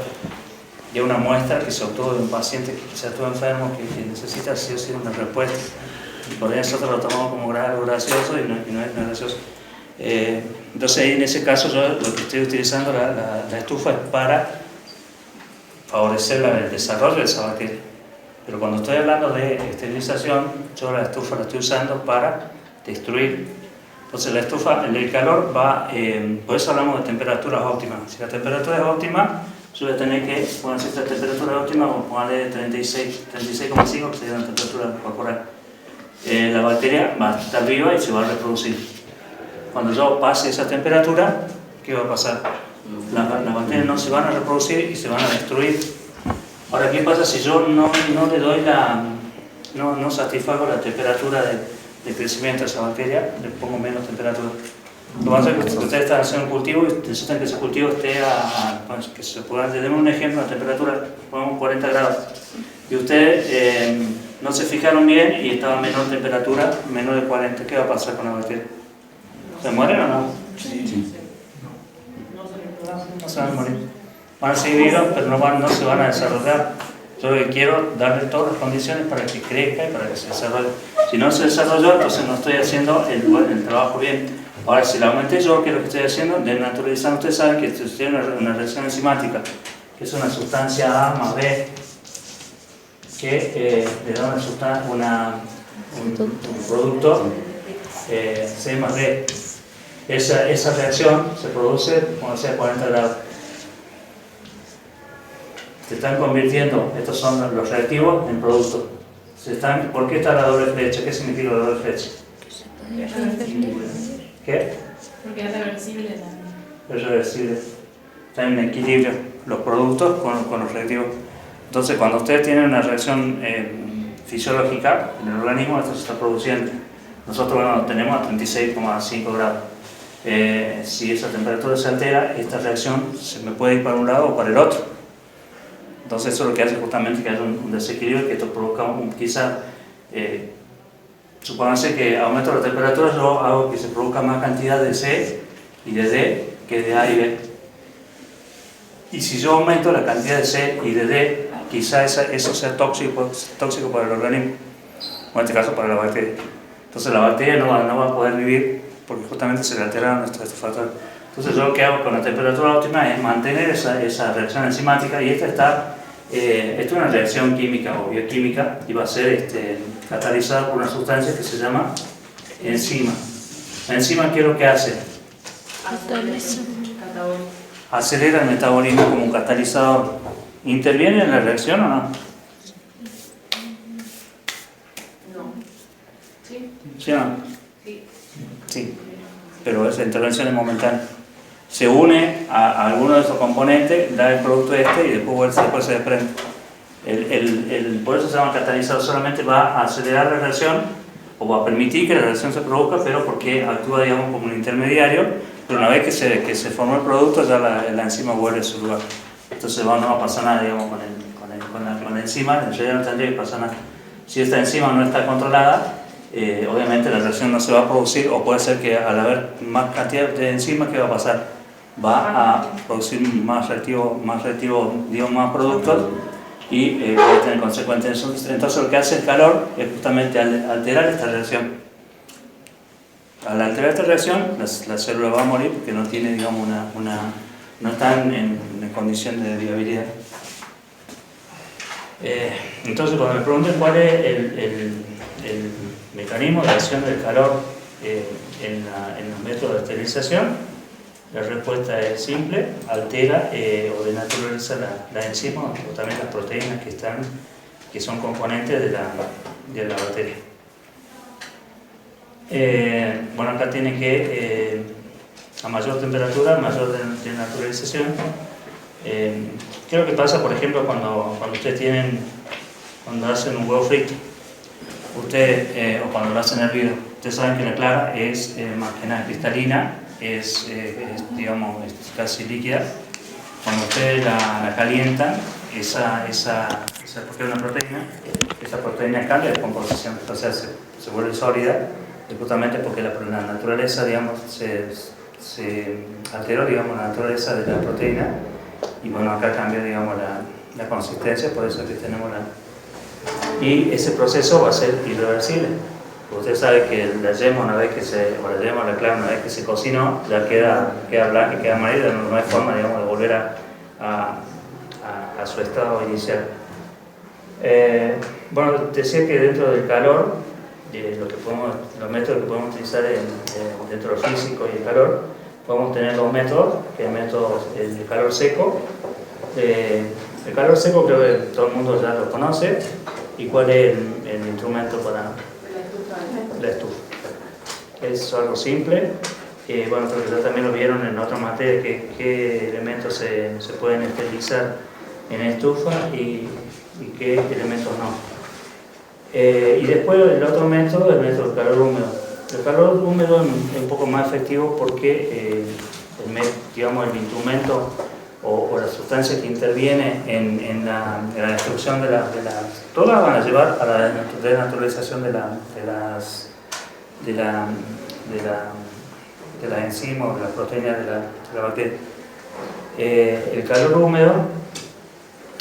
Y hay una muestra que se obtuvo de un paciente que quizás estuvo enfermo, que necesita sí o sí una respuesta. Y por ahí nosotros lo tomamos como algo gracioso y no es gracioso. Entonces, en ese caso, yo lo que estoy utilizando la estufa es para favorecer el desarrollo de esa bacteria. Pero cuando estoy hablando de esterilización, yo la estufa la estoy usando para destruir. Entonces la estufa, el calor va, por eso hablamos de temperaturas óptimas. Si la temperatura es óptima, yo voy a tener que, bueno, si esta temperatura es óptima, vamos a ponerle 36,5, que sería una temperatura corporal. La bacteria va a estar viva y se va a reproducir. Cuando yo pase esa temperatura, ¿qué va a pasar? Las bacterias no se van a reproducir y se van a destruir. Ahora, ¿qué pasa si yo no le doy no satisfago la temperatura de crecimiento de esa bacteria, le pongo menos temperatura? Lo que pasa es que ustedes están haciendo un cultivo y necesitan que ese cultivo esté bueno, que se pueda, demos un ejemplo, la temperatura, pongamos 40 grados. Y usted no se fijaron bien y estaba a menor temperatura, menos de 40. ¿Qué va a pasar con la bacteria? ¿Se mueren o no? Sí. No se van a morir. Van a seguir vivos, pero no se van a desarrollar. Yo lo que quiero darle todas las condiciones para que crezca y para que se desarrolle. Si no se desarrolló, entonces no estoy haciendo el trabajo bien. Ahora, si la aumenté yo, ¿qué es lo que estoy haciendo? Desnaturalizando. Ustedes saben que tiene una reacción enzimática, que es una sustancia A más B, que le da un producto C más D. Esa reacción se produce cuando sea 40 grados. Se están convirtiendo, estos son los reactivos, en productos. ¿Por qué está la doble flecha? ¿Qué significa la doble flecha? ¿Qué? Porque es reversible la... Es reversible. Están en equilibrio los productos con los reactivos. Entonces, cuando ustedes tienen una reacción fisiológica en el organismo, esto se está produciendo. Nosotros, bueno, tenemos a 36,5 grados. Si esa temperatura se altera, esta reacción se me puede ir para un lado o para el otro. Entonces, eso es lo que hace justamente que haya un desequilibrio, que esto provoca quizá, supónganse que aumento la temperatura, yo hago que se produzca más cantidad de C y de D que de A y B. Y si yo aumento la cantidad de C y de D, quizá eso sea tóxico para el organismo, o en este caso para la bacteria. Entonces la bacteria no va a poder vivir porque justamente se le alteraron estos factores. Entonces yo lo que hago con la temperatura óptima es mantener esa reacción enzimática, y esta es una reacción química o bioquímica y va a ser catalizada por una sustancia que se llama enzima. La enzima, ¿qué es lo que hace? Acelera el metabolismo como un catalizador. ¿Interviene en la reacción o no? No. ¿Sí? ¿Sí o no? Sí. Sí, pero esa intervención es momentánea. Se une a alguno de esos componentes, da el producto y después se desprende. Por eso se llama catalizador, solamente va a acelerar la reacción o va a permitir que la reacción se produzca, pero porque actúa, digamos, como un intermediario, pero una vez que se formó el producto, ya la enzima vuelve a su lugar. Entonces no va a pasar nada, digamos, con la enzima, en realidad no tendría que pasar nada. Si esta enzima no está controlada, obviamente la reacción no se va a producir, o puede ser que al haber más cantidad de enzimas, ¿qué va a pasar? Va a producir más reactivos, digamos, más productos, y va a tener consecuencias. Entonces lo que hace el calor es justamente alterar esta reacción. Al alterar esta reacción, la célula va a morir porque no tiene, digamos, no están en condición de viabilidad. Entonces, cuando me pregunten cuál es el mecanismo de acción del calor en los métodos de esterilización, la respuesta es simple: altera o denaturaliza la enzima o también las proteínas que son componentes de la bacteria. Bueno, acá tiene que a mayor temperatura, mayor denaturalización. ¿Qué es lo que pasa, por ejemplo, cuando cuando hacen un huevo frito? O cuando lo hacen hervido, ustedes saben que la clara es más que nada cristalina, digamos, es casi líquida. Cuando ustedes la calientan, porque es una proteína, esa proteína cambia de composición, o sea, se vuelve sólida, y justamente porque la naturaleza, digamos, se alteró, digamos, la naturaleza de la proteína, y bueno, acá cambia, digamos, la consistencia, por eso que tenemos y ese proceso va a ser irreversible. Usted sabe que la yema, la clara, una vez que se cocinó, ya queda blanca, queda amarilla, no hay forma, digamos, de volver a su estado inicial. Bueno, decía que dentro del calor, los métodos que podemos utilizar dentro del físico y el calor, podemos tener dos métodos, que es el de calor seco. El calor seco creo que todo el mundo ya lo conoce. ¿Y cuál es el instrumento para la estufa? Es algo simple. Bueno, creo que ya también lo vieron en otra materia, qué elementos se pueden esterilizar en estufa y qué elementos no. Y después el otro método, el método del calor húmedo. El calor húmedo es un poco más efectivo porque digamos, el instrumento o la sustancia que interviene en la destrucción de las... Todas van a llevar a la denaturalización de las enzimas o de las proteínas de la bacteria. El calor húmedo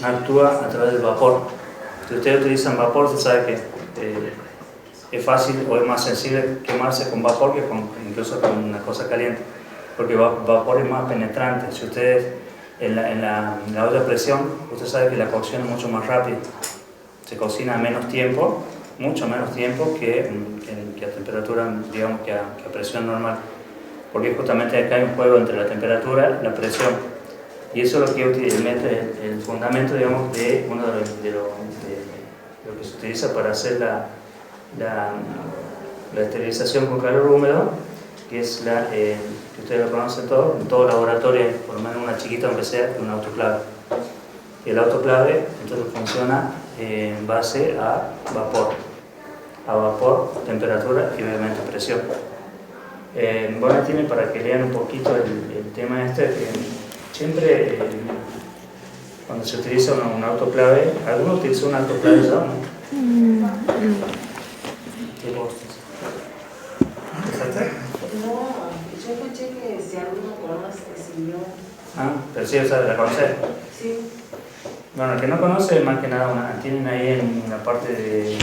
actúa a través del vapor. Si ustedes utilizan vapor, se sabe que es fácil o es más sensible quemarse con vapor que incluso con una cosa caliente, porque el vapor es más penetrante. Si ustedes en la olla a presión, usted sabe que la cocción es mucho más rápida, se cocina a menos tiempo, mucho menos tiempo que a temperatura, digamos, que a presión normal, porque justamente acá hay un juego entre la temperatura y la presión, y eso es lo que mete el fundamento, digamos, de uno de lo que se utiliza para hacer la esterilización con calor húmedo, que es que ustedes lo conocen todos, en todo laboratorio, por lo menos una chiquita aunque sea, un autoclave. El autoclave entonces funciona en base a vapor, temperatura y obviamente presión. Bueno, tiene para que lean un poquito el tema que siempre cuando se utiliza un autoclave, ¿alguno utiliza un autoclave ya? ¿Qué vos? No, yo escuché que si alguno conoce, si yo... Ah, pero sí, o sea, ¿la conoces? Sí. Bueno, el que no conoce, más que nada, tienen ahí en la parte de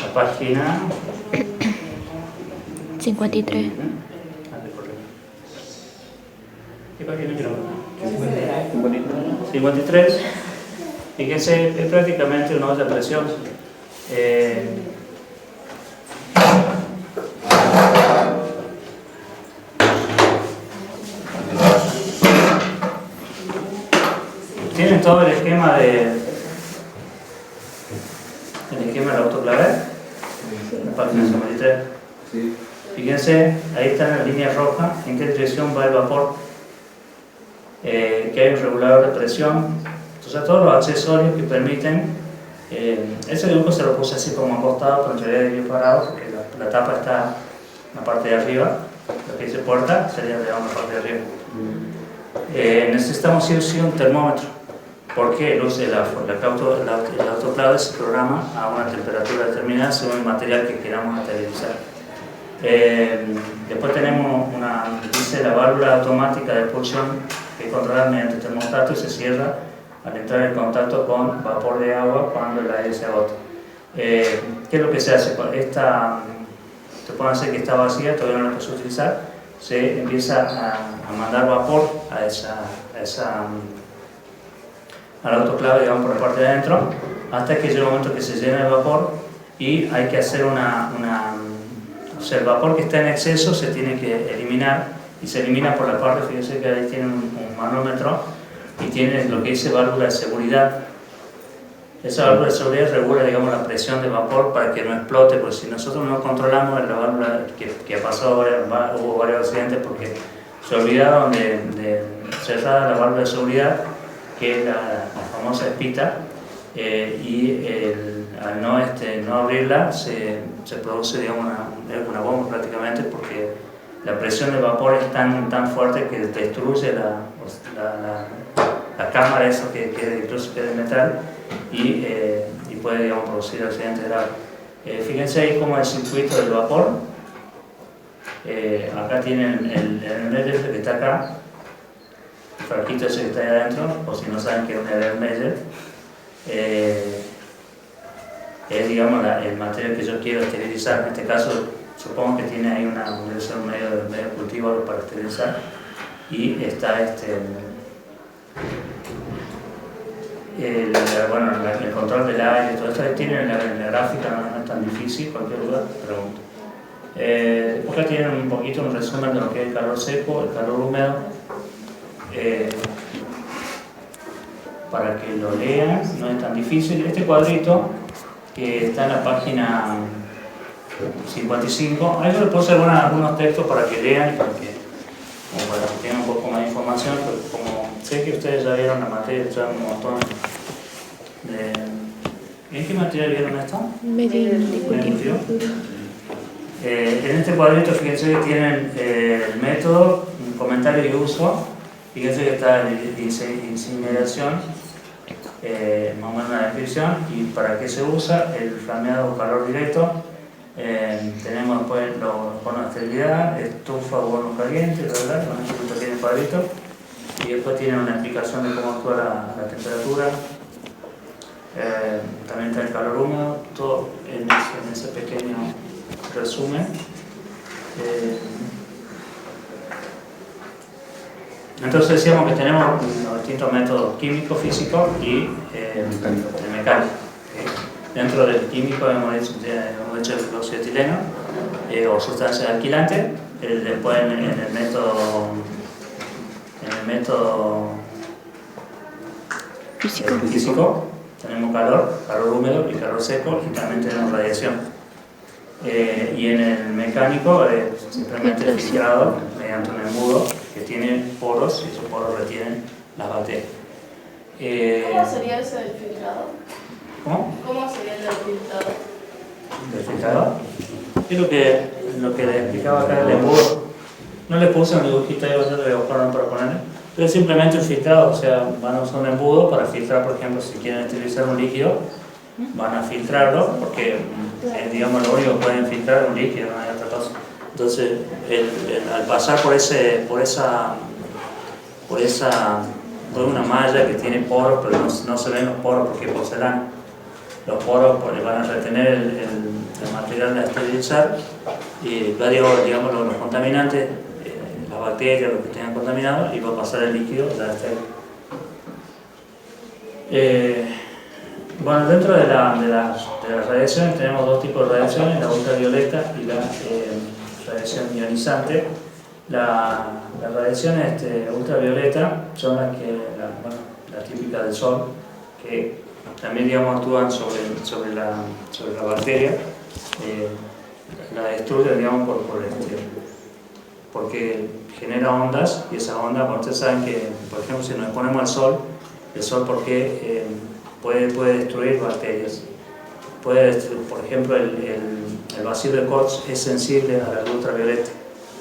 la página 53. ¿Qué página quiero? 53. Fíjense, es prácticamente una olla a presión. ¿Tienen todo el esquema del autoclave? La página 53. Sí. Fíjense, ahí está en la línea roja en qué dirección va el vapor, que hay un regulador de presión. Entonces todos los accesorios que permiten, ese dibujo se lo puse así como acostado, pero en realidad bien parado, porque la tapa está en la parte de arriba, lo que dice puerta sería de la parte de arriba. Necesitamos sí un termómetro, porque el autoclave se programa a una temperatura determinada según el material que queramos esterilizar. Después tenemos dice la válvula automática de expulsión, que es controlada mediante termostato y se cierra al entrar en contacto con vapor de agua cuando el aire se agota. ¿Qué es lo que se hace? Se puede hacer que está vacía, todavía no la puedes utilizar, se empieza a mandar vapor al autoclave, digamos, por la parte de adentro, hasta que llega un momento que se llena el vapor y hay que hacer o sea, el vapor que está en exceso se tiene que eliminar, y se elimina por la parte, fíjense que ahí tiene un manómetro y tiene lo que dice válvula de seguridad. Esa válvula de seguridad regula, digamos, la presión de vapor para que no explote, porque si nosotros no controlamos la válvula, que ha pasado, hubo varios accidentes porque se olvidaron de cerrar la válvula de seguridad, que es la famosa espita, y al no abrirla se produce, digamos, una bomba prácticamente, porque la presión del vapor es tan fuerte que destruye la cámara, eso que incluso queda de metal, y puede, digamos, producir accidentes graves. Fíjense ahí cómo es el circuito del vapor. Acá tienen el Meyer que está acá, el frasquito ese que está ahí adentro, o si no saben qué es un Meyer, es, digamos, el material que yo quiero esterilizar. En este caso supongo que tiene ahí un medio de cultivo para esterilizar, y está el control del aire, todo esto tienen en la gráfica, no es tan difícil, cualquier duda pregunto. Acá tienen un poquito un resumen de lo que es el calor seco, el calor húmedo, para que lo lean, no es tan difícil. Este cuadrito que está en la página 55, ahí yo le puse algunos textos para que lean, para que tengan un poco más de información, pero como sé que ustedes ya vieron la materia, ya un montón ¿en qué material vieron esto? Medio indiscutible. En este cuadrito, fíjense que tienen el método, un comentario y uso, Fíjense que está en incineración, más o menos una descripción, y para qué se usa el flameado calor directo. Tenemos después los hornos de esterilidad, estufa o horno caliente, ¿verdad? Con un pequeño cuadrito, y después tiene una explicación de cómo actúa la temperatura. También está el calor húmedo, todo en ese pequeño resumen. Entonces decíamos que tenemos los distintos métodos químicos, físicos y el mecánico. Dentro del químico hemos hecho el óxido de etileno o sustancias alquilantes. Después en el método físico tenemos calor húmedo y calor seco, y también tenemos radiación. Y en el mecánico simplemente filtrado mediante un embudo que tiene poros, y esos poros retienen las bacterias. ¿Cómo sería eso del filtrado? ¿Cómo? ¿Cómo sería el del filtrado? ¿Del filtrado? Es lo que le explicaba acá el embudo. No le puse un dibujito ahí, le voy a buscar uno para ponerle. Pero es simplemente un filtrado, o sea, van a usar un embudo para filtrar, por ejemplo, si quieren esterilizar un líquido, van a filtrarlo, porque digamos lo único que pueden filtrar es un líquido, no hay otra cosa. Entonces, al pasar por una malla que tiene poros, pero no se ven los poros porque es porcelana. Los poros van a retener el material a esterilizar, y digamos los contaminantes, las bacterias, los que tengan contaminado, y va a pasar el líquido ya estéril. Bueno, dentro de las radiaciones tenemos dos tipos de radiaciones, la ultravioleta y la radiación ionizante. Las radiaciones ultravioleta son las típicas del sol, que también digamos actúan sobre la bacteria, la destruyen digamos porque genera ondas, y esas ondas, bueno, ustedes saben que por ejemplo si nos exponemos al sol, el sol porque puede destruir bacterias, por ejemplo el bacilo de Koch es sensible a la luz ultravioleta.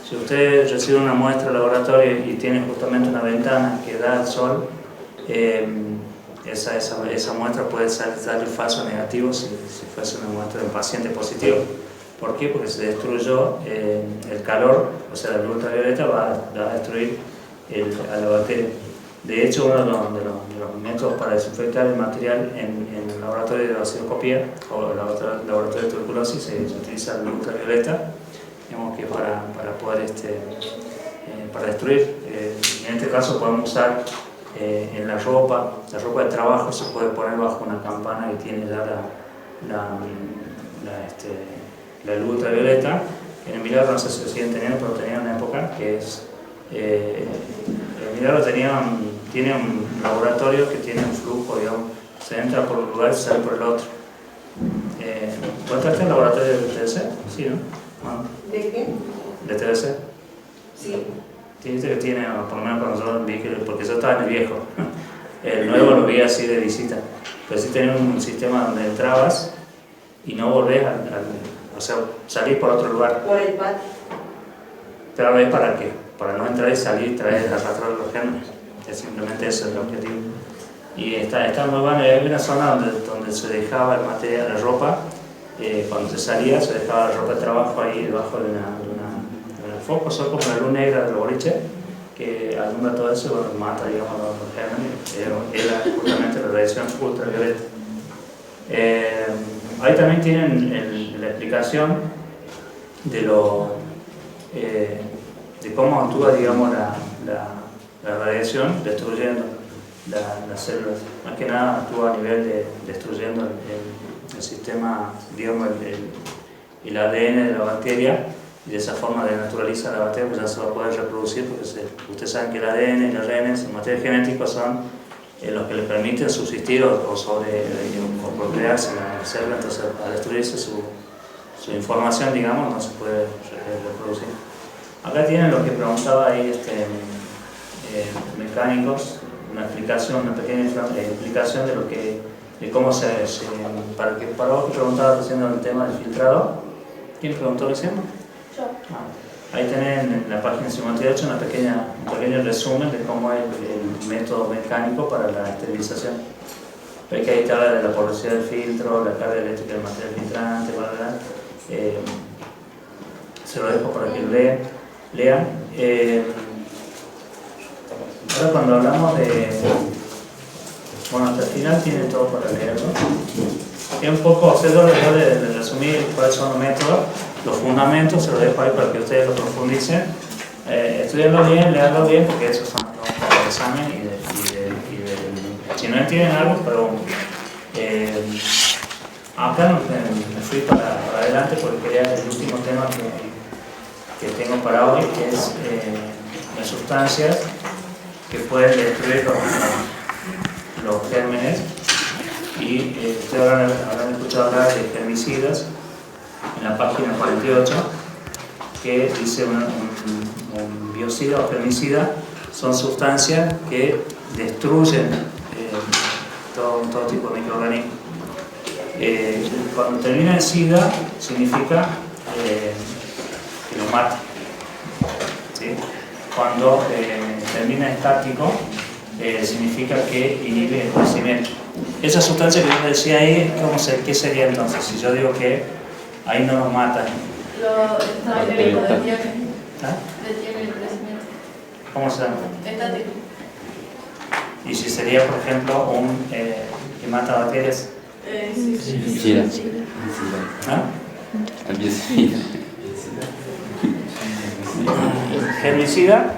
Si usted recibe una muestra al laboratorio y tiene justamente una ventana que da al sol, esa muestra puede darle falso negativo si fuese una muestra de un paciente positivo. ¿Por qué? Porque se destruyó el calor, o sea, la luz ultravioleta va a destruir a la bacteria. De hecho, uno de los métodos para desinfectar el material en el laboratorio de baciloscopía o el laboratorio de tuberculosis se utiliza la luz ultravioleta, digamos que para poder para destruir. En este caso podemos usar en la ropa de trabajo, se puede poner bajo una campana que tiene ya la luz ultravioleta. En el Milagro no sé si lo siguen teniendo, pero tenía una época que es el Milagro tiene un laboratorio que tiene un flujo, digamos, se entra por un lugar y se sale por el otro. ¿Vos entraste en el laboratorio de TBC? Sí, ¿no? Bueno. ¿De qué? ¿De TBC? Sí. Que tiene, por lo menos cuando yo vi, porque yo estaba en el viejo, el nuevo lo vi así de visita, pero sí tenía un sistema donde entrabas y no volvés o sea, salís por otro lugar. Por el patio. Pero es para qué, para no entrar y salir, arrastrar los gérmenes, es simplemente eso el objetivo. Y está muy bueno, hay una zona donde se dejaba el material, la ropa, cuando se salía se dejaba la ropa de trabajo ahí debajo de una foco, son como la luz negra del boliche que alumbra todo eso y bueno, mata digamos los gérmenes, era justamente la radiación ultravioleta. Ahí también tienen la explicación de cómo actúa digamos la radiación destruyendo las células. Más que nada actúa a nivel de destruyendo el sistema, digamos el ADN de la bacteria, y de esa forma denaturaliza la bacteria, pues ya se va a poder reproducir, porque ustedes saben que el ADN y el RNA, sus materiales genéticos, son los que les permiten subsistir o procrearse en la célula. Entonces al destruirse su información, digamos, no se puede reproducir. Acá tienen lo que preguntaba ahí mecánicos, una pequeña explicación de cómo para vos que preguntabas recién el tema del filtrado. ¿Quién preguntó recién? Yo. Ahí tenés en la página 58 un pequeño resumen de cómo es el método mecánico para la esterilización. Ves que ahí te habla de la porosidad del filtro, la carga eléctrica del material filtrante, se lo dejo para que lo lean. Ahora cuando hablamos de... Bueno, hasta el final tiene todo para leerlo. Y un poco hacerlo de resumir cuáles son los métodos, los fundamentos, se los dejo ahí para que ustedes lo profundicen. Estudiarlo bien, leerlo bien, porque esos son los del examen si no entienden algo, pero acá me fui para adelante porque quería el último tema que tengo para hoy, que es las sustancias que pueden destruir los gérmenes. Y ustedes habrán escuchado hablar de germicidas en la página 48, que dice un biocida o germicida son sustancias que destruyen todo tipo de microorganismos. Cuando termina en sida significa que lo mata, ¿sí? Cuando termina estático significa que inhibe el crecimiento. Esa sustancia que yo decía ahí, ¿qué sería entonces? Si yo digo que ahí no nos mata. Detiene el crecimiento. ¿Cómo se llama? Estático. Y si sería, por ejemplo, que mata bacterias. Biocida. ¿Ah? El biocida. Germicida.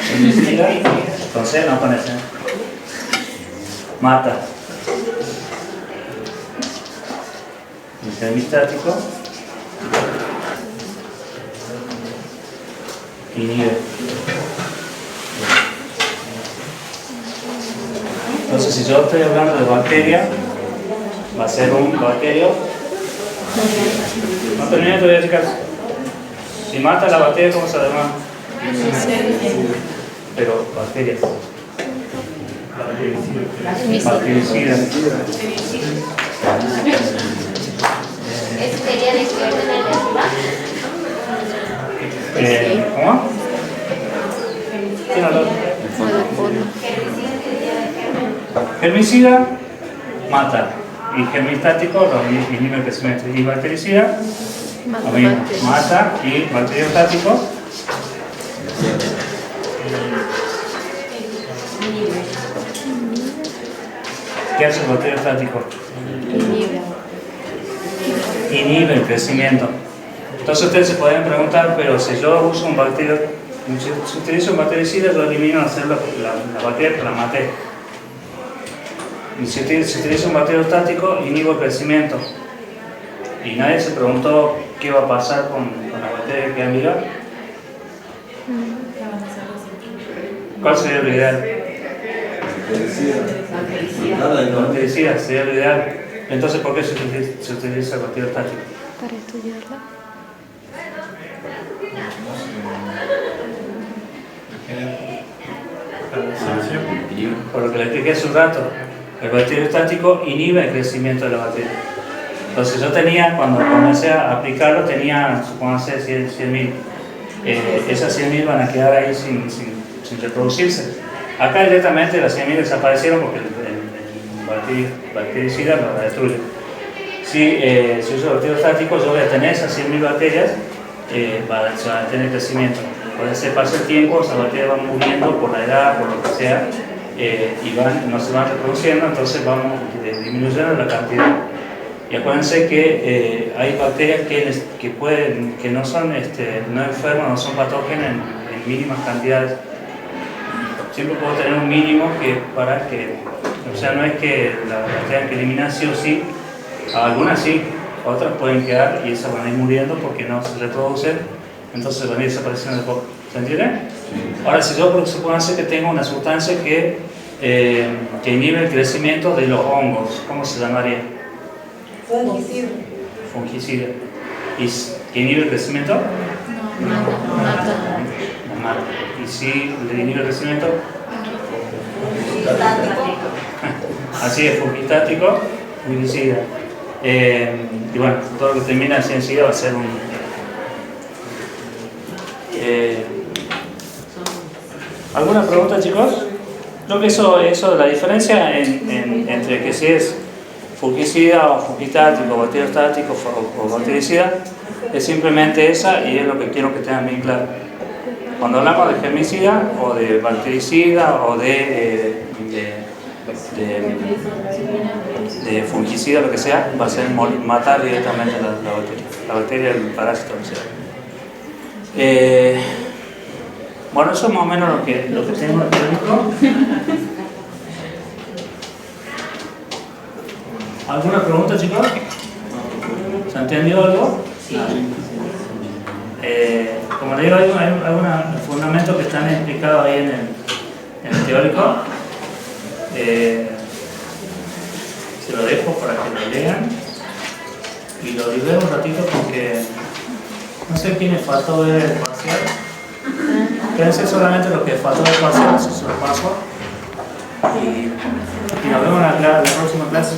Germicida. Entonces no conocen. Mata. El germistático inhibe. Entonces, si yo estoy hablando de bacteria, va a ser un bacterio. No terminé todavía, chicas. Si mata la bacteria, ¿cómo se llama? Pero bacterias. Bactericidas. ¿Eso sería de que orden alternativa? ¿Cómo? ¿Quién habló? Germicida mata y germistático inhibe el crecimiento, y bactericida lo mismo, mata y bacteriostático ¿qué hace el bacteriostático? Inhibe el crecimiento. Entonces ustedes se pueden preguntar, pero si yo uso un bacterio, si utilizo un bactericida, yo elimino la célula, la bacteria que la maté. Y si utilizo un bacteriostático, inhibo el crecimiento. Y nadie se preguntó qué va a pasar con la bacteria que queda viva. ¿Cuál sería lo ideal? La bactericida sería lo ideal. Entonces, ¿por qué se utiliza el bacteriostático? Para estudiarla. Por lo que le expliqué hace un rato, el bacteriostático inhibe el crecimiento de la bacteria. Entonces yo tenía, cuando comencé a aplicarlo, tenía, supóngase, 100.000. Esas 100.000 van a quedar ahí sin reproducirse. Acá directamente las 100.000 desaparecieron porque el bactericida lo destruye. Si uso el bacteriostático, yo voy a tener esas 100.000 bacterias, se van a tener crecimiento. Cuando se pasa el tiempo, esas bacterias van muriendo por la edad, por lo que sea, y no se van reproduciendo, entonces vamos disminuyendo la cantidad. Y acuérdense que hay bacterias que no son no enfermas, no son patógenas en mínimas cantidades. Siempre puedo tener un mínimo o sea, no es que las tengan que eliminar sí o sí, algunas sí, otras pueden quedar y esas van a ir muriendo porque no se reproducen, entonces van a ir desapareciendo de poco. ¿Se entiende? Ahora, si yo supongo que tengo una sustancia que inhibe el crecimiento de los hongos, ¿cómo se llamaría? Fungicida. Fungicida. ¿Y que inhibe el crecimiento? Mata. La mata. ¿Y si le inhibe el crecimiento? Así es, fungistático, fungicida. Y bueno, todo lo que termina así enseguida va a ser un... ¿Alguna pregunta, chicos? Creo que eso la diferencia entre que si es fungicida o fungitático, bacteriostático o bactericida es simplemente esa, y es lo que quiero que tengan bien claro. Cuando hablamos de germicida o de bactericida o de fungicida, lo que sea, va a ser matar directamente la bacteria, el parásito, lo que sea. Bueno, eso es más o menos lo que tengo en teórico. ¿Alguna pregunta, chicos? ¿Se entendió algo? Como le digo, hay algunos fundamentos que están explicados ahí en el teórico. Se lo dejo para que lo lean y lo libero un ratito porque no sé quién les faltó ver el parcial. Quédense solamente lo que faltó del parcial, eso se lo paso. Y nos vemos en la próxima clase.